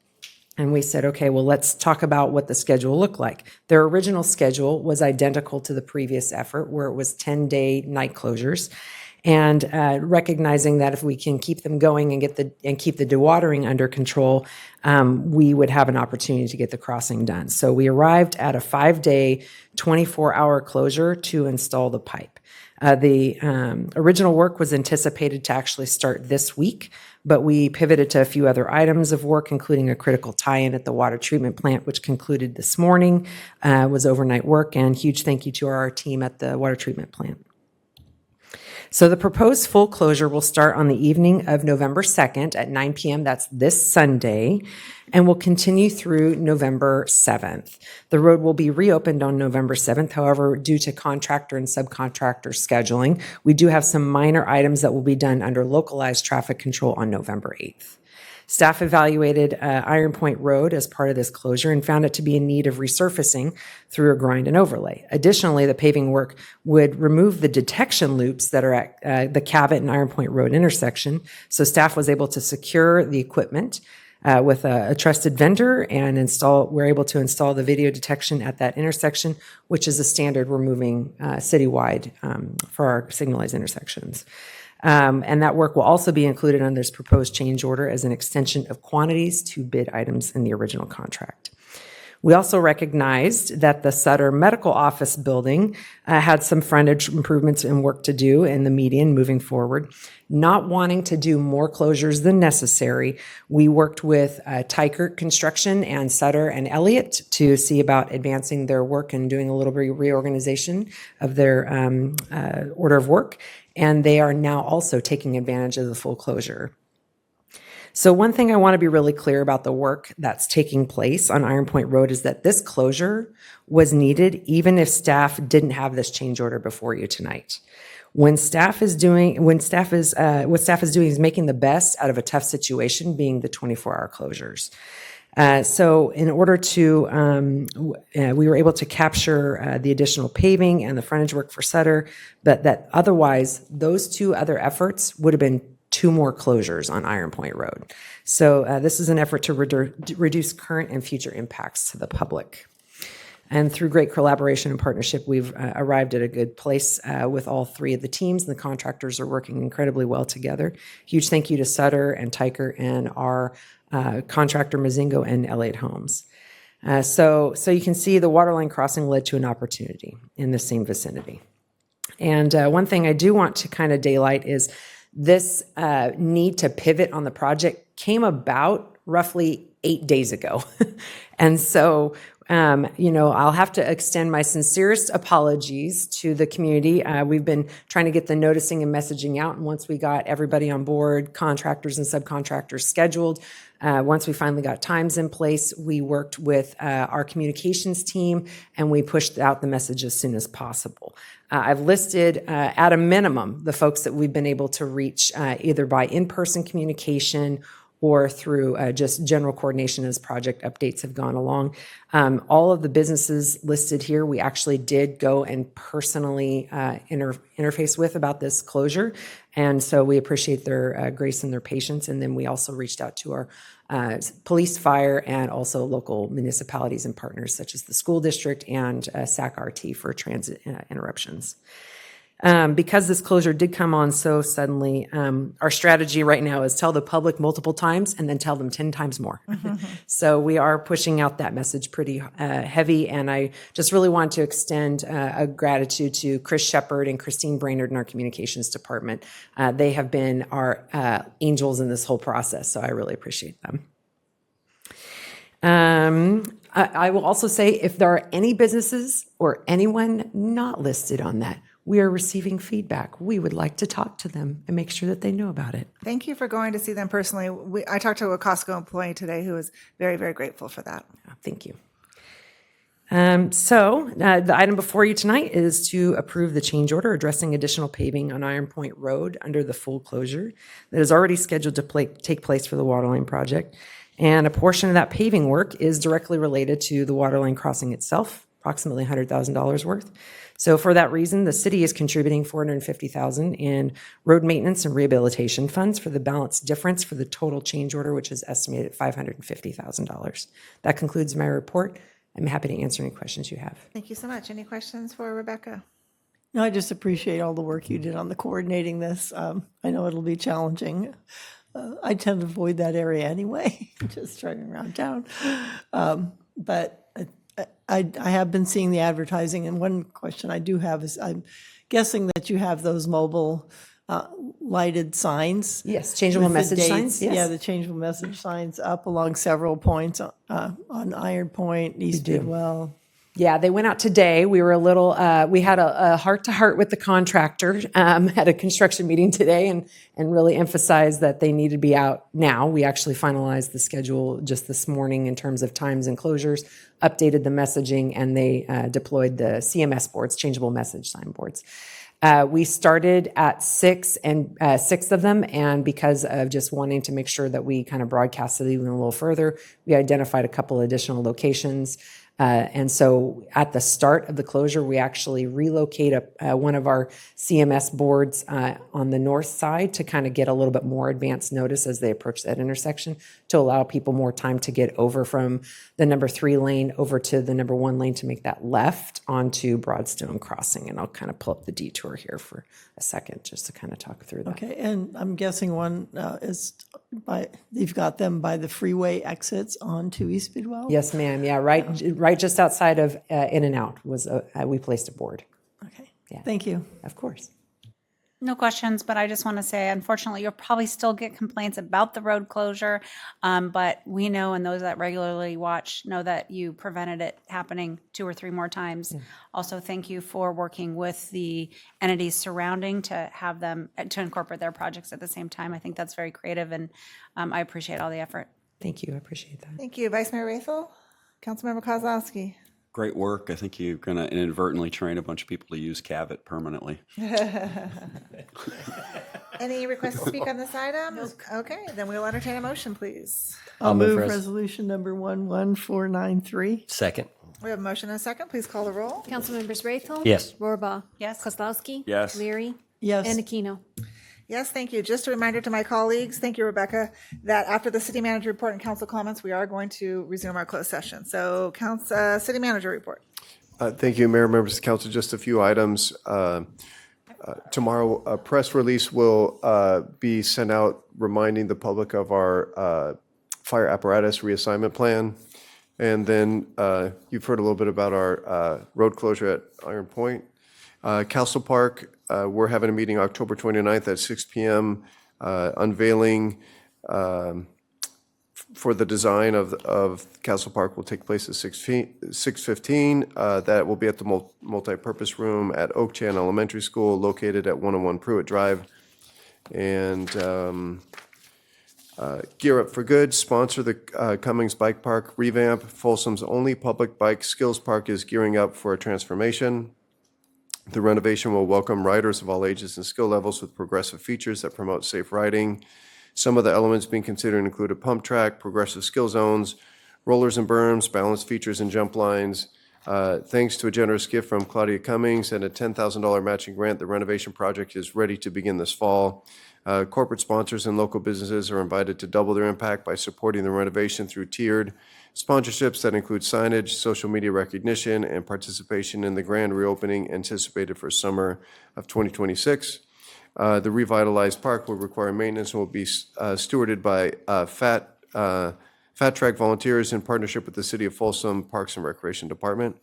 T: And we said, okay, well, let's talk about what the schedule looked like. Their original schedule was identical to the previous effort, where it was 10-day night closures. And recognizing that if we can keep them going and keep the dewatering under control, we would have an opportunity to get the crossing done. So we arrived at a 5-day, 24-hour closure to install the pipe. The original work was anticipated to actually start this week, but we pivoted to a few other items of work, including a critical tie-in at the water treatment plant, which concluded this morning, was overnight work, and huge thank you to our team at the water treatment plant. So the proposed full closure will start on the evening of November 2nd at 9 p.m. That's this Sunday, and will continue through November 7th. The road will be reopened on November 7th. However, due to contractor and subcontractor scheduling, we do have some minor items that will be done under localized traffic control on November 8th. Staff evaluated Iron Point Road as part of this closure and found it to be in need of resurfacing through a grind and overlay. Additionally, the paving work would remove the detection loops that are at the Cabot and Iron Point Road intersection. So staff was able to secure the equipment with a trusted vendor and we're able to install the video detection at that intersection, which is a standard we're moving citywide for our signalized intersections. And that work will also be included on this proposed change order as an extension of quantities to bid items in the original contract. We also recognized that the Sutter Medical Office building had some frontage improvements and work to do in the median moving forward. Not wanting to do more closures than necessary, we worked with Tykert Construction and Sutter and Elliott to see about advancing their work and doing a little bit of reorganization of their order of work. And they are now also taking advantage of the full closure. So one thing I want to be really clear about the work that's taking place on Iron Point Road is that this closure was needed even if staff didn't have this change order before you tonight. What staff is doing is making the best out of a tough situation, being the 24-hour closures. So in order to, we were able to capture the additional paving and the frontage work for Sutter, but that otherwise, those two other efforts would have been 2 more closures on Iron Point Road. So this is an effort to reduce current and future impacts to the public. And through great collaboration and partnership, we've arrived at a good place with all 3 of the teams, and the contractors are working incredibly well together. Huge thank you to Sutter and Tyker and our contractor Mazingo and Elliott Homes. So you can see the waterline crossing led to an opportunity in the same vicinity. And one thing I do want to kind of daylight is this need to pivot on the project came about roughly 8 days ago. And so I'll have to extend my sincerest apologies to the community. We've been trying to get the noticing and messaging out, and once we got everybody on board, contractors and subcontractors scheduled, once we finally got times in place, we worked with our communications team, and we pushed out the message as soon as possible. I've listed, at a minimum, the folks that we've been able to reach either by in-person communication or through just general coordination as project updates have gone along. All of the businesses listed here, we actually did go and personally interface with about this closure. And so we appreciate their grace and their patience. And then we also reached out to our police, fire, and also local municipalities and partners such as the school district and SAC-RT for transit interruptions. Because this closure did come on so suddenly, our strategy right now is tell the public multiple times and then tell them 10 times more. So we are pushing out that message pretty heavy, and I just really want to extend a gratitude to Chris Shepard and Christine Brainerd in our communications department. They have been our angels in this whole process, so I really appreciate them. I will also say if there are any businesses or anyone not listed on that, we are receiving feedback. We would like to talk to them and make sure that they know about it.
A: Thank you for going to see them personally. I talked to a Costco employee today who was very, very grateful for that.
T: Thank you. The item before you tonight is to approve the change order addressing additional paving on Iron Point Road under the full closure that is already scheduled to take place for the waterline project. And a portion of that paving work is directly related to the waterline crossing itself, approximately $100,000 worth. So for that reason, the city is contributing $450,000 in road maintenance and rehabilitation funds for the balance difference for the total change order, which is estimated at $550,000. That concludes my report. I'm happy to answer any questions you have.
A: Thank you so much. Any questions for Rebecca?
J: No, I just appreciate all the work you did on the coordinating this. I know it'll be challenging. I tend to avoid that area anyway, just driving around town. But I have been seeing the advertising, and one question I do have is I'm guessing that you have those mobile lighted signs.
T: Yes, changeable
J: with the
T: message
J: dates.
T: signs, yes.
J: Yeah, the changeable message signs up along several points on Iron Point, East
T: do.
J: Bidwell.
T: Yeah, they went out today. We were a little, we had a heart-to-heart with the contractor at a construction meeting today and really emphasized that they need to be out now. We actually finalized the schedule just this morning in terms of times and closures, updated the messaging, and they deployed the CMS boards, changeable message sign boards. We started at 6 of them, and because of just wanting to make sure that we kind of broadcasted even a little further, we identified a couple additional locations. And so at the start of the closure, we actually relocate one of our CMS boards on the north side to kind of get a little bit more advanced notice as they approach that intersection to allow people more time to get over from the number 3 lane over to the number 1 lane to make that left onto Broadstone Crossing. And I'll kind of pull up the detour here for a second just to kind of talk through that.
J: Okay, and I'm guessing one is you've got them by the freeway exits onto East Bidwell?
T: Yes, ma'am. Yeah, right just outside of In-N-Out was we placed a board.
J: Okay,
T: yeah.
J: Thank you.
T: Of course.
N: No questions, but I just want to say, unfortunately, you'll probably still get complaints about the road closure. But we know, and those that regularly watch know that you prevented it happening 2 or 3 more times. Yeah. Also, thank you for working with the entities surrounding to have them to incorporate their projects at the same time. I think that's very creative, and I appreciate all the effort.
T: Thank you. I appreciate that.
A: Thank you. Vice Mayor Raethel, Councilmember Kozlowski.
H: Great work. I think you're going to inadvertently train a bunch of people to use Cavit permanently.
A: Any requests to speak on this item? Okay, then we'll entertain a motion, please.
J: I'll move resolution number 11493.
G: Second.
A: We have a motion and a second. Please call the roll.
B: Councilmembers Raythel?
G: Yes.
B: Rohrbaugh?
N: Yes.
B: Kozlowski?
H: Yes.
B: Leary?
J: Yes.
B: And Aquino.
A: Yes, thank you. Just a reminder to my colleagues, thank you, Rebecca, that after the city manager report and council comments, we are going to resume our closed session. So, city manager report.
R: Thank you, Mayor, members of the council. Just a few items. Tomorrow, a press release will be sent out reminding the public of our fire apparatus reassignment plan. And then you've heard a little bit about our road closure at Iron Point. Castle Park, we're having a meeting October 29th at 6 p.m. Unveiling for the design of Castle Park will take place at 6:15. That will be at the multi-purpose room at Oak Chan Elementary School, located at 101 Pruitt Drive. And Gear Up for Good, sponsor the Cummings Bike Park revamp. Folsom's only public bike skills park is gearing up for a transformation. The renovation will welcome riders of all ages and skill levels with progressive features that promote safe riding. Some of the elements being considered include a pump track, progressive skill zones, rollers and berms, balance features and jump lines. Thanks to a generous gift from Claudia Cummings and a $10,000 matching grant, the renovation project is ready to begin this fall. Corporate sponsors and local businesses are invited to double their impact by supporting the renovation through tiered sponsorships that include signage, social media recognition, and participation in the grand reopening anticipated for summer of 2026. The revitalized park will require maintenance and will be stewarded by Fat Track volunteers in partnership with the City of Folsom Parks and Recreation Department.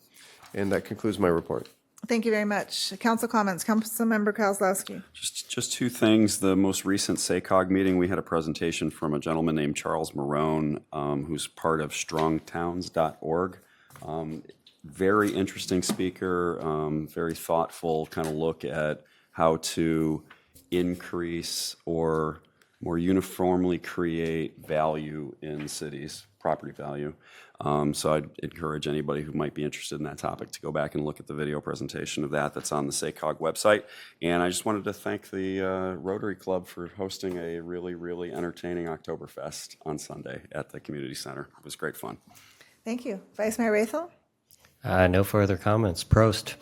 R: And that concludes my report.
A: Thank you very much. Council comments. Councilmember Kozlowski.
H: Just two things. The most recent SACOG meeting, we had a presentation from a gentleman named Charles Marone, who's part of strongtowns.org. Very interesting speaker, very thoughtful kind of look at how to increase or more uniformly create value in cities, property value. So I'd encourage anybody who might be interested in that topic to go back and look at the video presentation of that that's on the SACOG website. And I just wanted to thank the Rotary Club for hosting a really, really entertaining Oktoberfest on Sunday at the community center. It was great fun.
A: Thank you. Vice Mayor Raythel?
G: No further comments. Prost.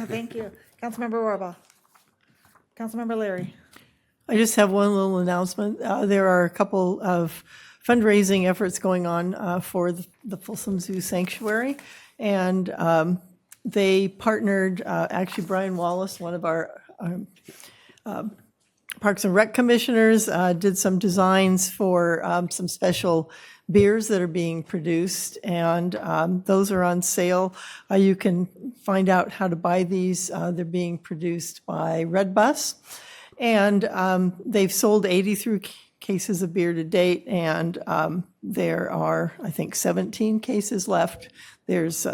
A: Thank you. Councilmember Rohrbaugh. Councilmember Leary.
J: I just have one little announcement. There are a couple of fundraising efforts going on for the Folsom Zoo Sanctuary. And they partnered, actually Brian Wallace, one of our Parks and Rec commissioners, did some designs for some special beers that are being produced, and those are on sale. You can find out how to buy these. They're being produced by Redbus, and they've sold 83 cases of beer to date, and there are, I think, 17 cases left. There's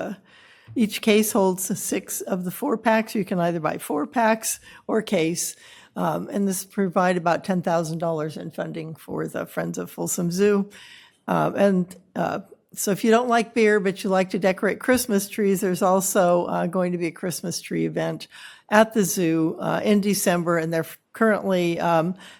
J: each case holds 6 of the 4-packs. You can either buy 4 packs or case. And this provide about $10,000 in funding for the Friends of Folsom Zoo. So if you don't like beer, but you like to decorate Christmas trees, there's also going to be a Christmas tree event at the zoo in December, and they're currently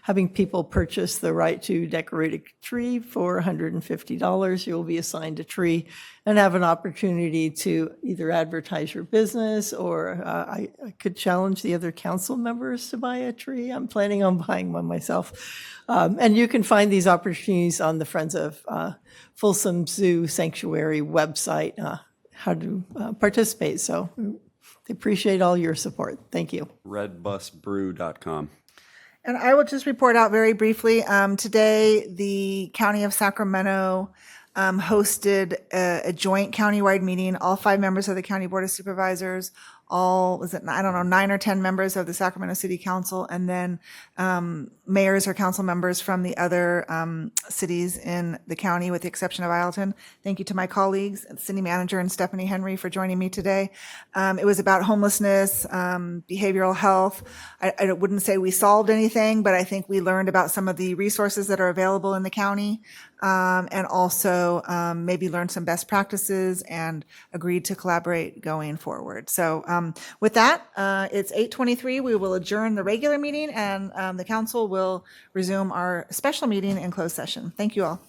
J: having people purchase the right to decorate a tree for $150. You'll be assigned a tree and have an opportunity to either advertise your business, or I could challenge the other council members to buy a tree. I'm planning on buying one myself. And you can find these opportunities on the Friends of Folsom Zoo Sanctuary website, how to participate. So they appreciate all your support. Thank you.
H: Redbusbrew.com.
A: And I will just report out very briefly. Today, the County of Sacramento hosted a joint countywide meeting. All 5 members of the County Board of Supervisors, all, 9 or 10 members of the Sacramento City Council, and then mayors or council members from the other cities in the county, with the exception of Ileton. Thank you to my colleagues, City Manager and Stephanie Henry, for joining me today. It was about homelessness, behavioral health. I wouldn't say we solved anything, but I think we learned about some of the resources that are available in the county and also maybe learn some best practices and agreed to collaborate going forward. So with that, it's 8:23. We will adjourn the regular meeting, and the council will resume our special meeting in closed session. Thank you all.